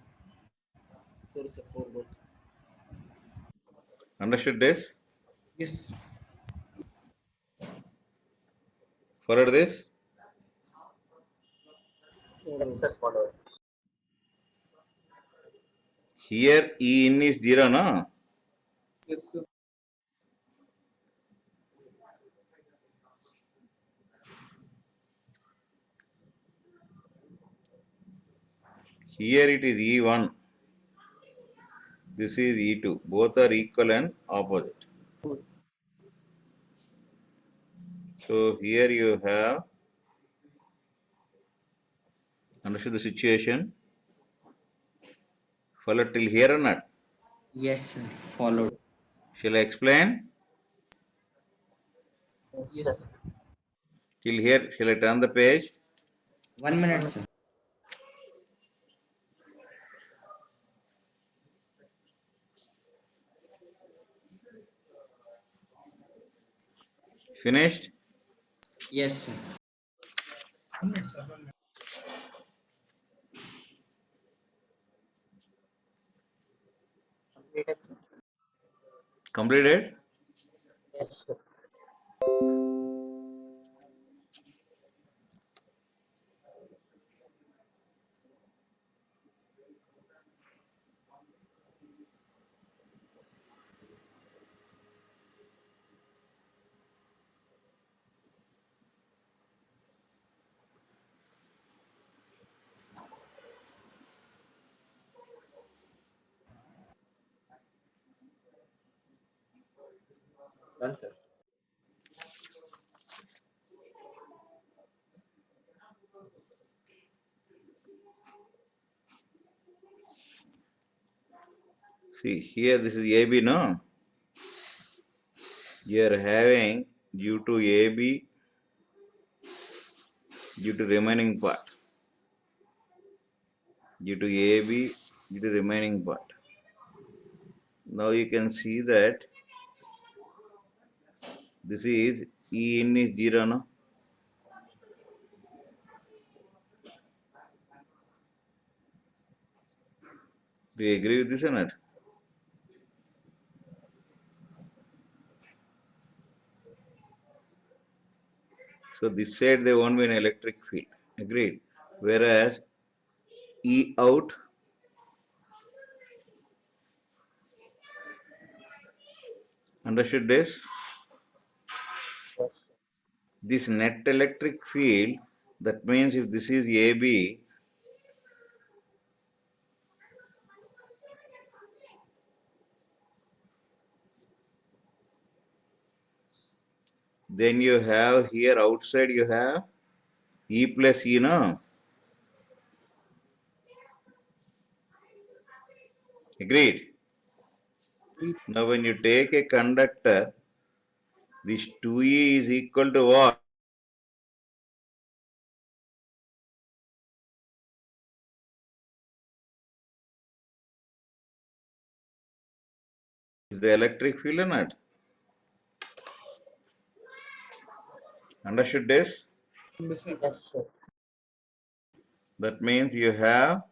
Sorry, sir. Forgot. Understood this? Yes. Followed this? Yes, sir, follow. Here E in is 0, no? Yes, sir. Here it is E1. This is E2. Both are equal and opposite. So here you have understood the situation. Followed till here or not? Yes, sir. Followed. Shall I explain? Yes, sir. Till here, shall I turn the page? 1 minute, sir. Finished? Yes, sir. 1 minute, sir. 1 minute. Completed, sir. Completed? Yes, sir. Done, sir. See, here this is AB, no? You are having due to AB, due to remaining part. Due to AB, due to remaining part. Now you can see that this is E in is 0, no? Do you agree with this or not? So this side there won't be an electric field. Agreed. Whereas E out, understood this? Yes, sir. This net electric field, that means if this is AB, then you have here outside you have E plus E, no? Agreed? Now when you take a conductor, this 2E is equal to what? Is the electric field or not? Understood this? Understood. Yes, sir. That means you have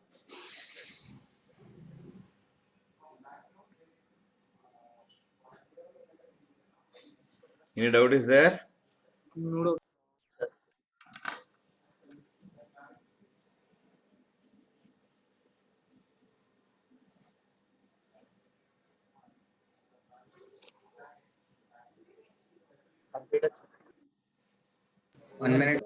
any doubt is there? No doubt. Completed. 1 minute.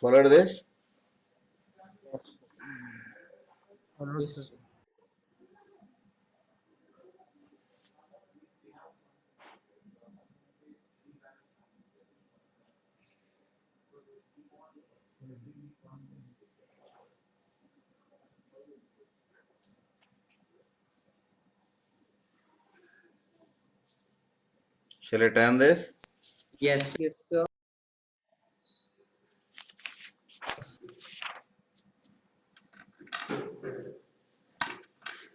Followed this? Yes, sir. Followed, sir. Yes. Shall I turn this? Yes. Yes, sir.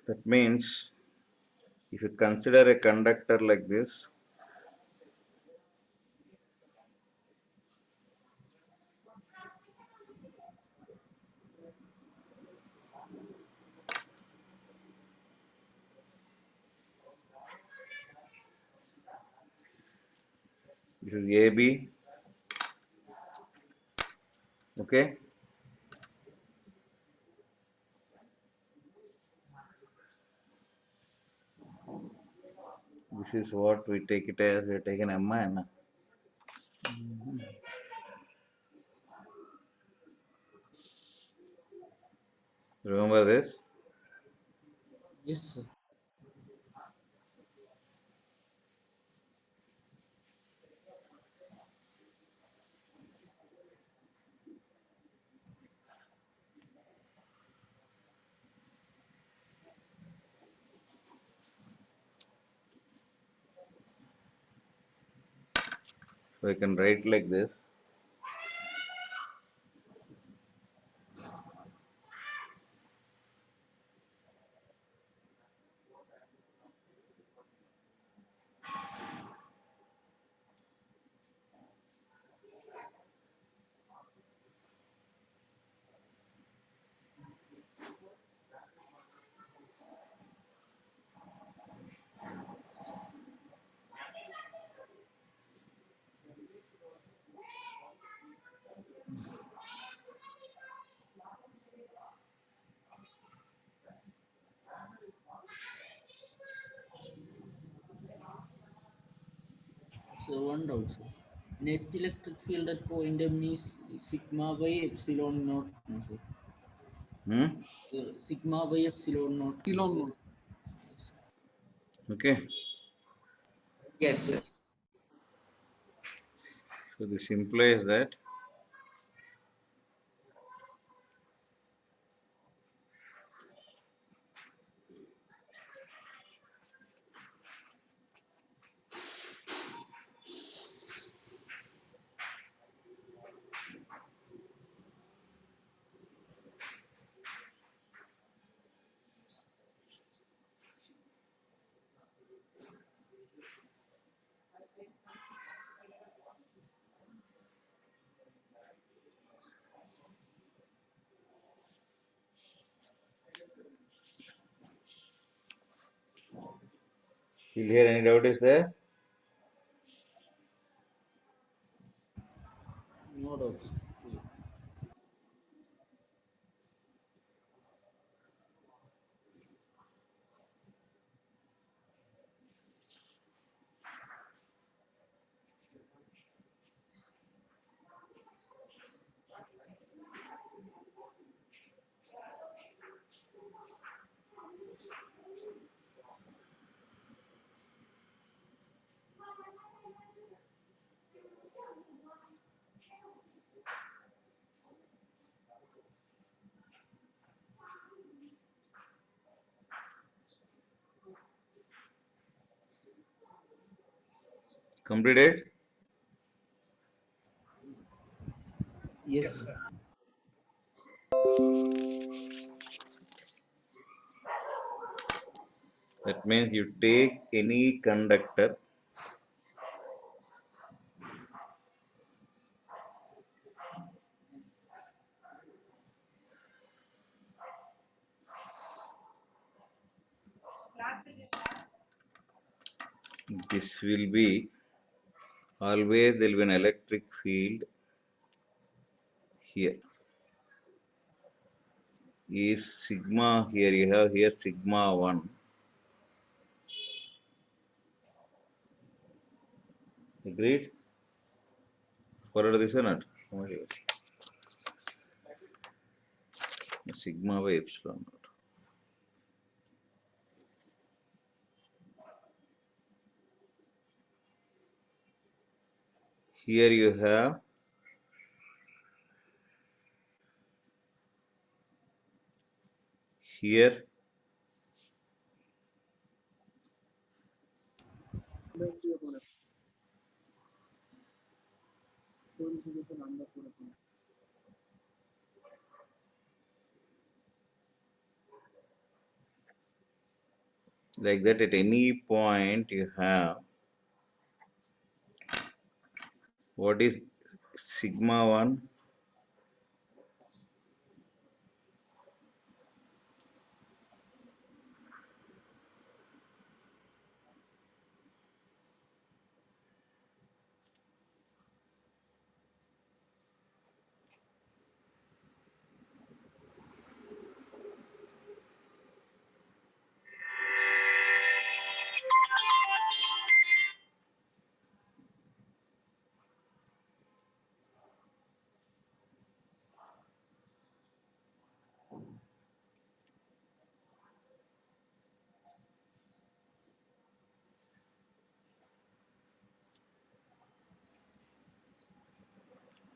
That means if you consider a conductor like this, this is AB, okay? This is what we take it as, we take an MN. Remember this? Yes, sir. So I can write like this. So one doubt, sir. Net electric field at point M is sigma by epsilon naught, no, sir. Hmm? Sigma by epsilon naught. Elon Musk. Yes. Okay. Yes, sir. So this implies that still here any doubt is there? No doubt, sir. Clear. Completed? Yes, sir. That means you take any conductor this will be always there will be an electric field here. Is sigma here, you have here sigma 1. Agreed? Followed this or not? Sigma by epsilon naught. Here you have here By 3 upon f. 4 is equal to lambda 4 upon f. like that. At any point you have what is sigma 1?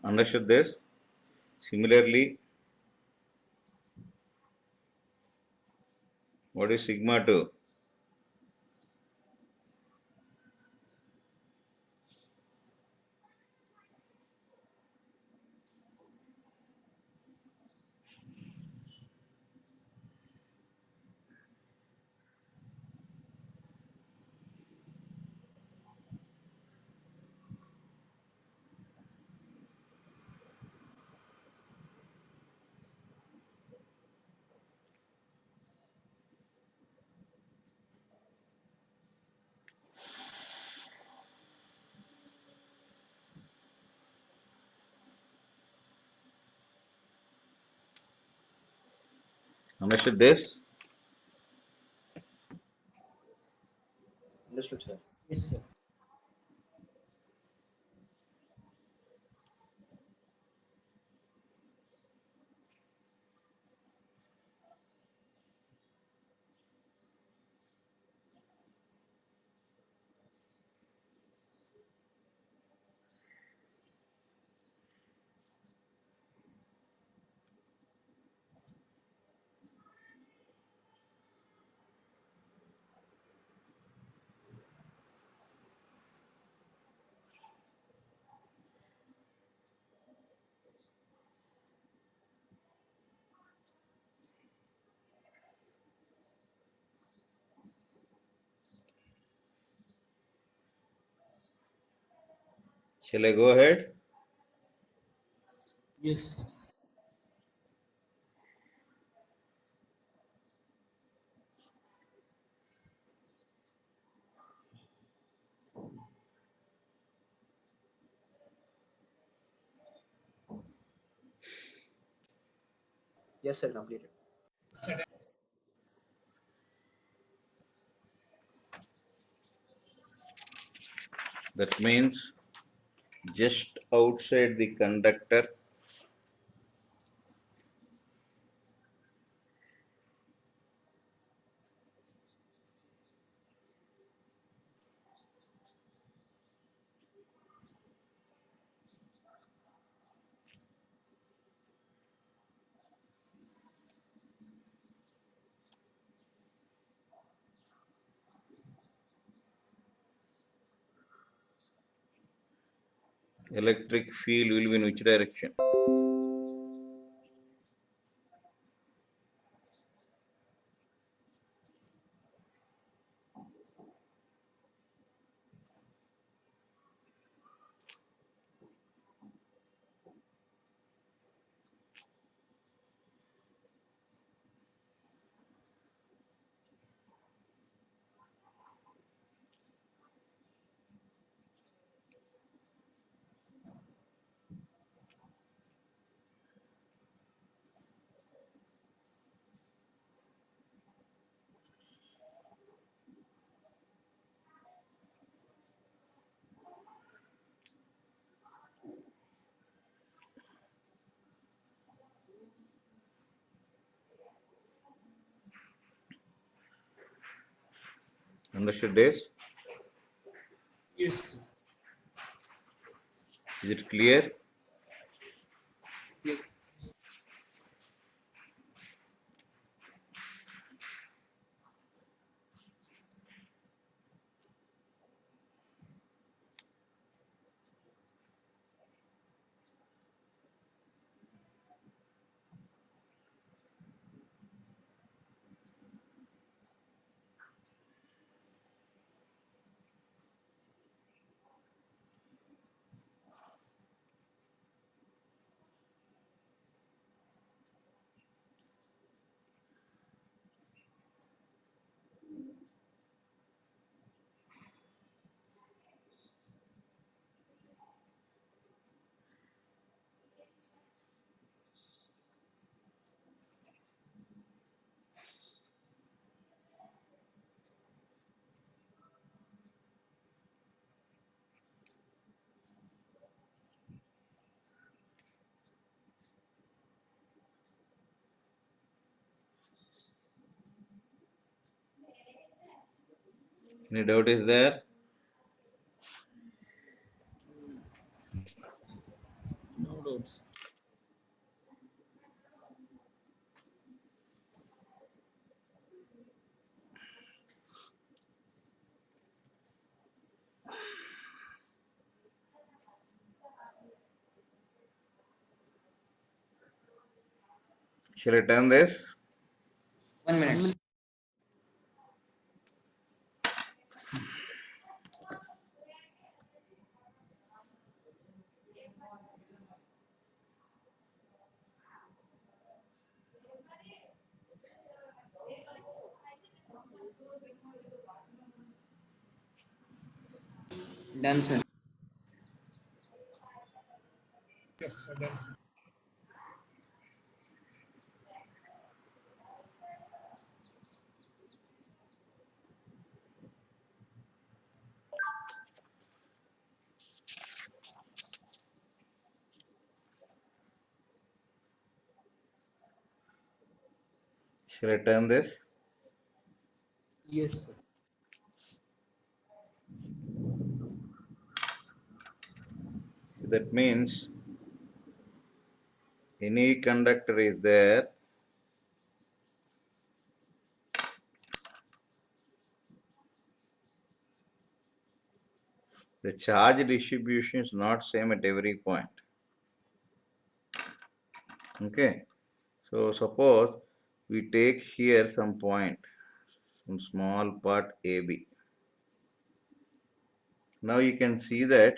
Understood this? Similarly, what is sigma 2? Understood this? Understood, sir. Yes, sir. Shall I go ahead? Yes, sir. Yes, sir, completed. That means just outside the conductor Electric field will be in which direction? Understood this? Yes, sir. Is it clear? Yes. Any doubt is there? No doubts. Shall I turn this? 1 minute. Done, sir. Yes, sir. Done, sir. Shall I turn this? Yes, sir. That means any conductor is there, the charge distribution is not same at every point. Okay, so suppose we take here some point, some small part AB. Now you can see that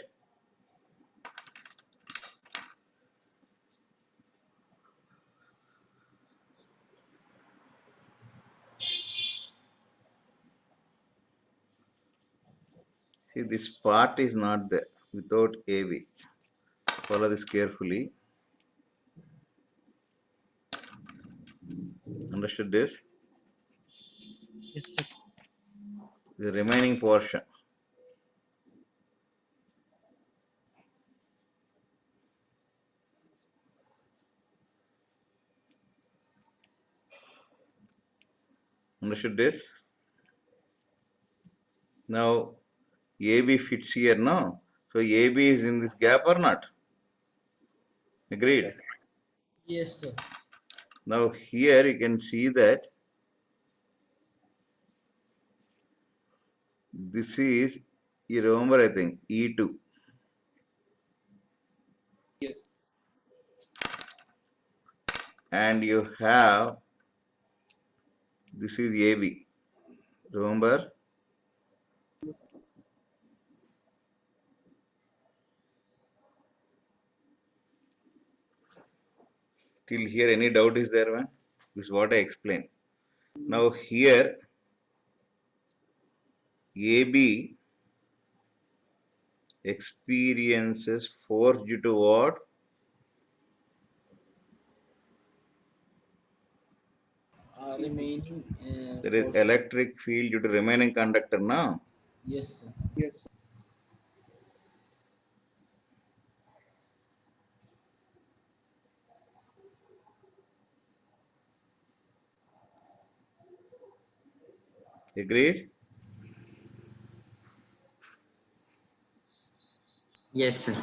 see this part is not there without AB. Follow this carefully. Understood this? Yes, sir. The remaining portion. Understood this? Now AB fits here now. So AB is in this gap or not? Agreed. Yes, sir. Now here you can see that this is, you remember I think, E2. Yes. And you have, this is AB. Remember? Till here, any doubt is there, man? This is what I explained. Now here, AB experiences force due to what? Remaining There is force. electric field due to remaining conductor, now. Yes, sir. Yes. Agreed? Yes, sir.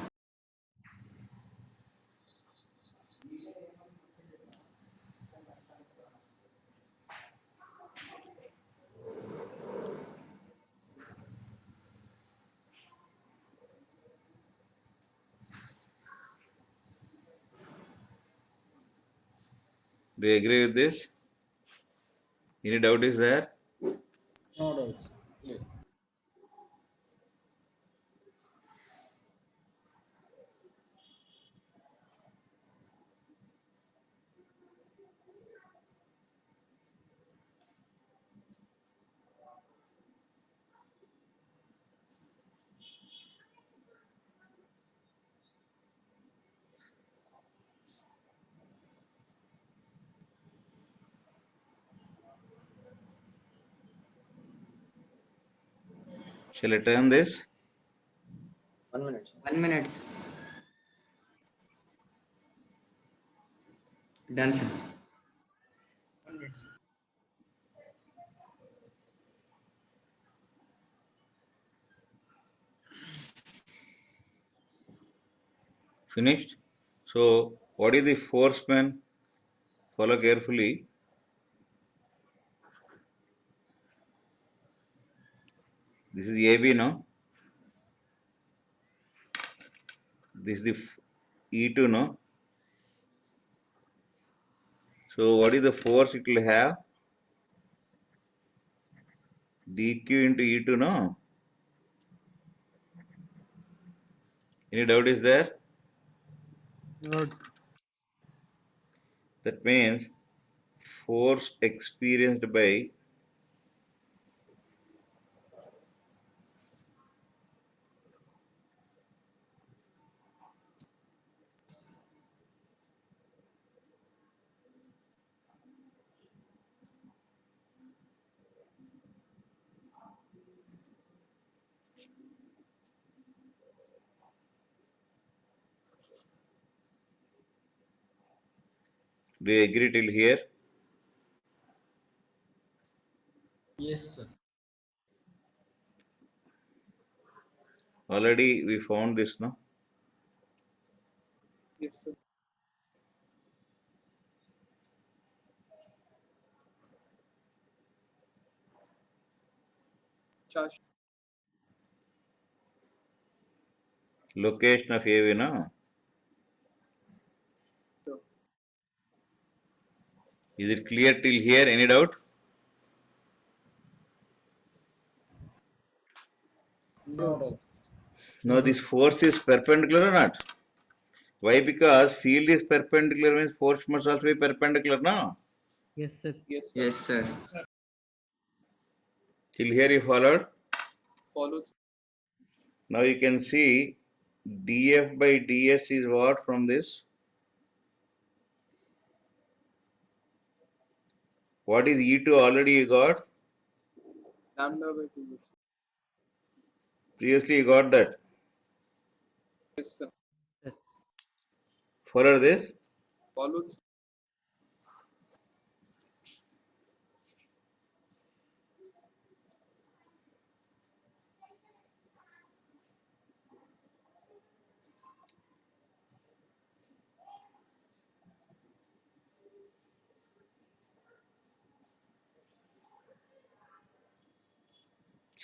Do you agree with this? Any doubt is there? No doubts. Yeah. Shall I turn this? 1 minute. Sir. 1 minute. Sir. Done, sir. 1 minute, sir. Finished? So, what is the force, man? Follow carefully. This is AB now. This is the E2 now. So, what is the force it will have? dq into E2 now. Any doubt is there? That means force experienced by do you agree till here? Yes, sir. Already we found this now. Yes, sir. Charge. Location of AB now. Sure. Is it clear till here? Any doubt? No doubt. No, this force is perpendicular or not? Why? Because field is perpendicular means force must also be perpendicular now. Yes, sir. Yes, sir. Yes, sir. Till here you followed. Followed. Now you can see df by ds is what from this? What is E2 already you got? Lambda by 2. Previously you got that. Yes, sir. Follow this. Followed.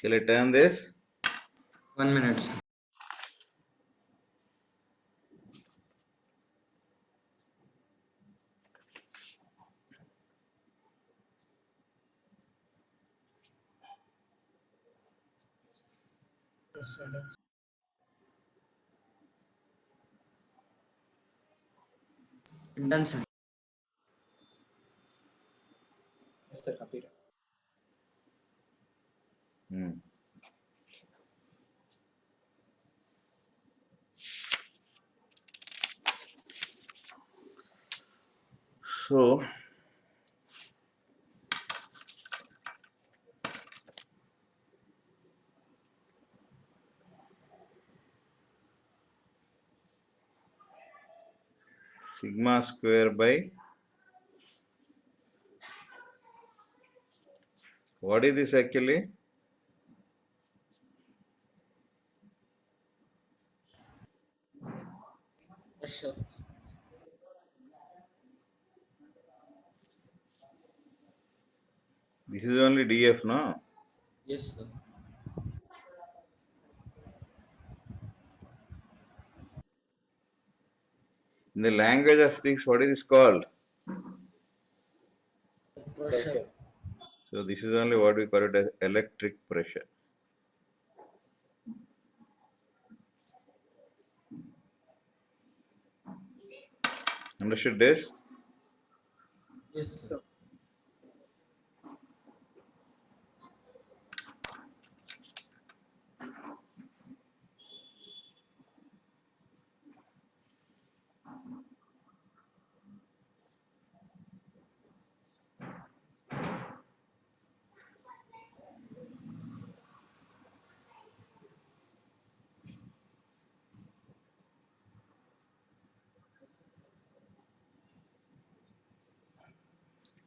Shall I turn this? 1 minute. Sir. Done, sir. Yes, sir, complete. Hmm. So, sigma square by, what is this actually? Pressure. This is only dF, no? Yes, sir. In the language of physics, what is this called? Pressure. So this is only what we call it as electric pressure. Understood this? Yes, sir.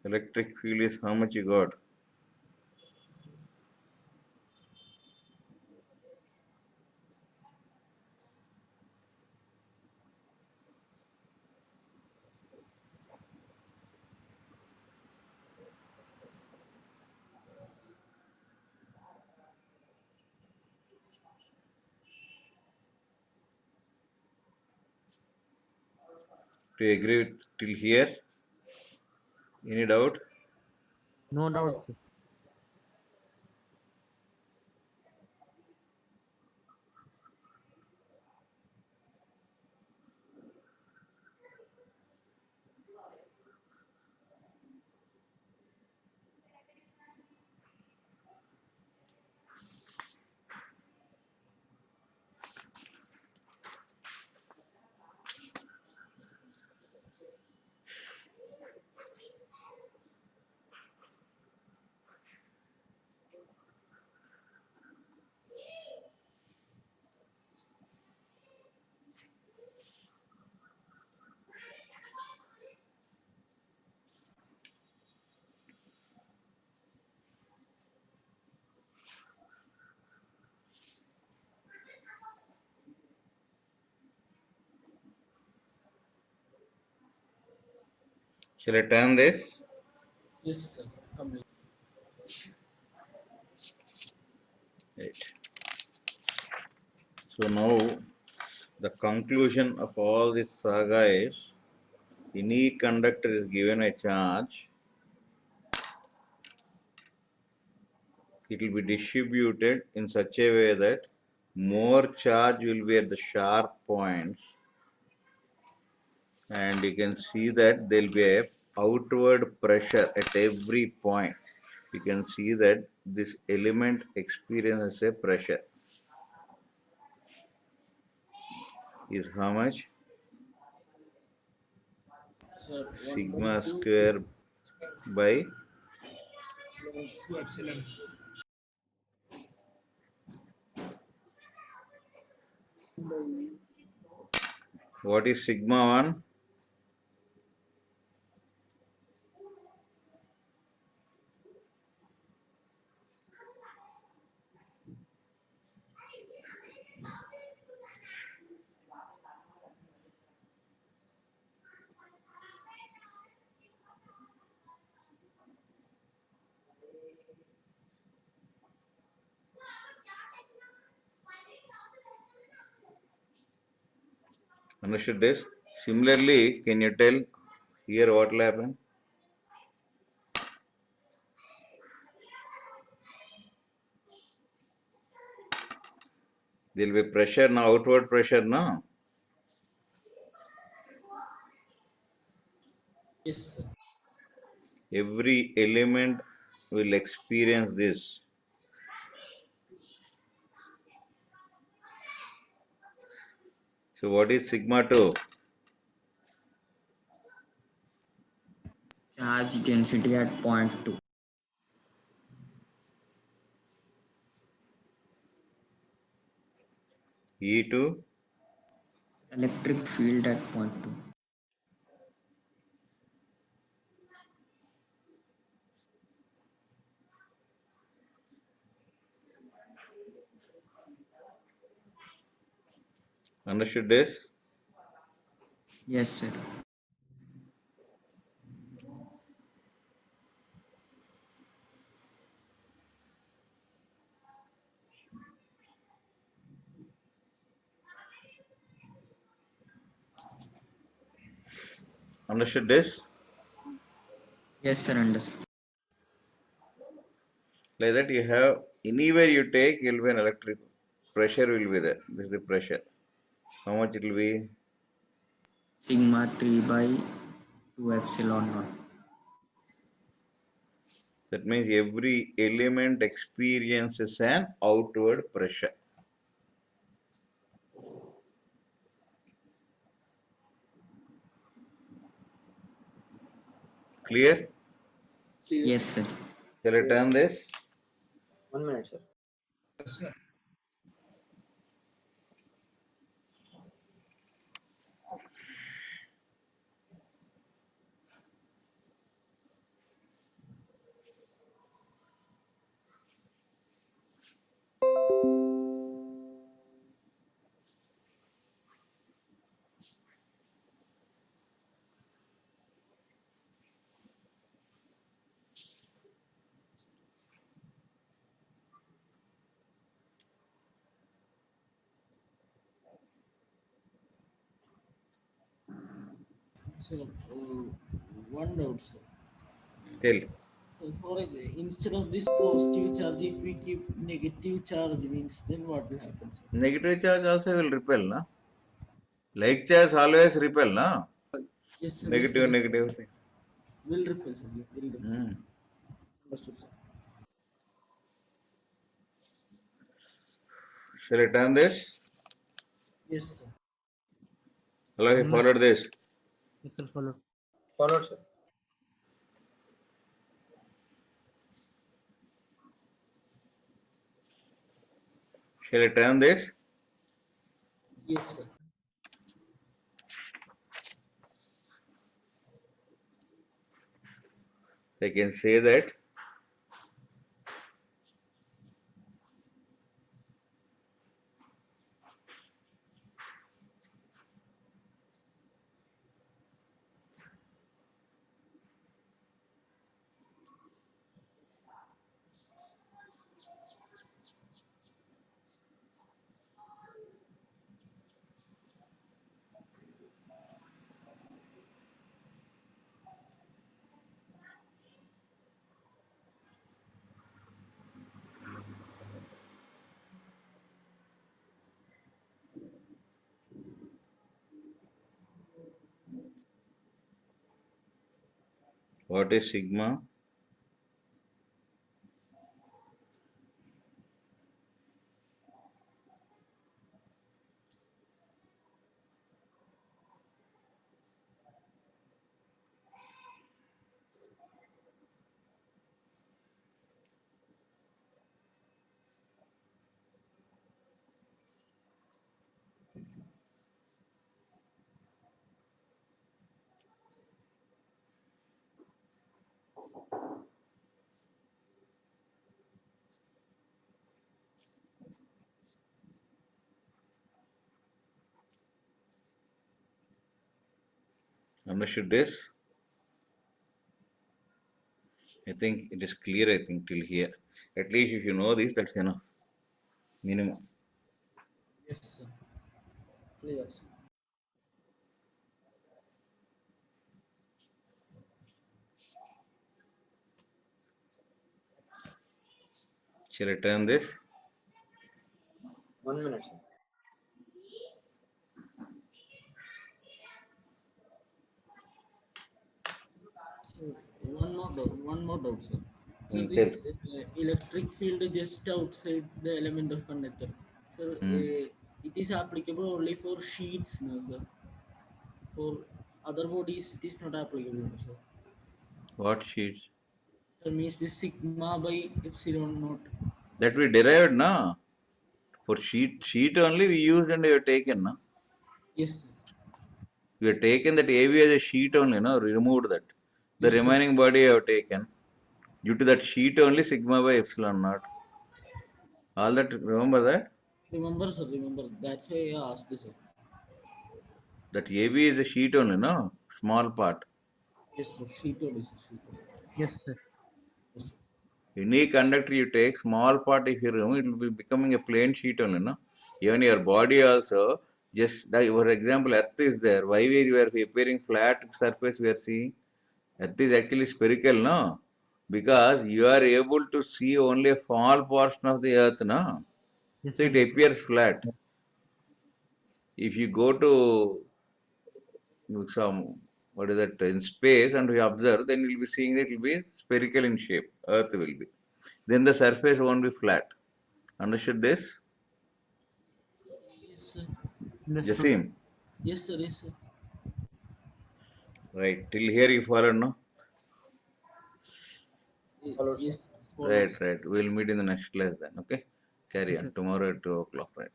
Electric field is how much you got? Do you agree till here? Any doubt? No doubt, sir. Shall I turn this? Yes, sir. Complete. Right. So now the conclusion of all this saga is any conductor is given a charge, it will be distributed in such a way that more charge will be at the sharp points, and you can see that there will be a outward pressure at every point. You can see that this element experiences a pressure. Is how much? Sir, 1 by Sigma 2 square by, 2 epsilon. what is sigma 1? Understood this? Similarly, can you tell here what will happen? There will be pressure now, outward pressure now. Yes, sir. Every element will experience this. So what is sigma 2? Charge density at point 2. E2? Electric field at point 2. Understood this? Yes, sir. Understood this? Yes, sir. Understood. Like that you have, anywhere you take, it will be an electric pressure will be there. This is the pressure. How much it will be? Sigma 3 by 2 epsilon naught. That means every element experiences an outward pressure. Clear? Yes, sir. Shall I turn this? 1 minute, sir. Yes, sir. So, one doubt, sir. Tell. So, instead of this positive charge, if we keep negative charge, means then what will happen, sir? Negative charge also will repel, na? Like charge always repel, na? Yes, sir. Negative, Yes, sir. negative. Will repel, sir. Will repel. Hmm. Understood, sir. Shall I turn this? Yes, sir. Hello, you followed this. Yes, sir. Follow. Followed, sir. Shall I turn this? Yes, sir. I can say that what is sigma? Understood this? I think it is clear, I think, till here. At least if you know this, that's enough. Minimum. Yes, sir. Clear, sir. Shall I turn this? 1 minute, sir. So one more doubt, sir. So Mm, this tell. electric field just outside the element of conductor. So Mm. it is applicable only for sheets, no, sir. For other bodies, it is not applicable, no, sir. What sheets? So means this sigma by epsilon naught. That we derived, na? For sheet only we used and we have taken, na? Yes, sir. We have taken that AV as a sheet only, no? Removed that. The Yes, sir. remaining body I have taken. Due to that sheet only, sigma by epsilon naught. All that, remember that? Remember, sir. Remember. That's why I asked, sir. That AV is a sheet only, no? Small part. Yes, sir. Sheet only, sir. Sheet only. Yes, sir. Yes, sir. Any conductor you take, small part if you remove, it will be becoming a plain sheet only, no? Even your body also, just, for example, earth is there. Why we are appearing flat surface we are seeing? Earth is actually spherical, no? Because you are able to see only a small portion of the earth, no? Yes, So sir. it appears flat. If you go to some, what is that, in space and we observe, then you'll be seeing that it will be spherical in shape. Earth will be. Then the surface won't be flat. Understood this? Yes, sir. Understood. Jasim. Yes, sir. Yes, sir. Right. Till here you follow, no? Followed, sir. Yes. Right, right. We'll meet in the next class then. Okay? Carry on. Tomorrow at 2 o'clock, right?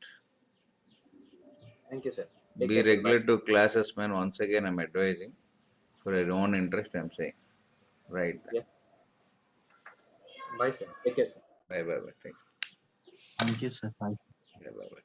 Thank you, sir. Take Be care, sir. Bye. regular to classes, man. Once again, I'm advising. For your own interest, I'm saying. Right. Yeah. Bye, sir. Take care, sir. Bye, bye, bye. Thank Thank you, sir. Bye. you. Bye, bye, bye.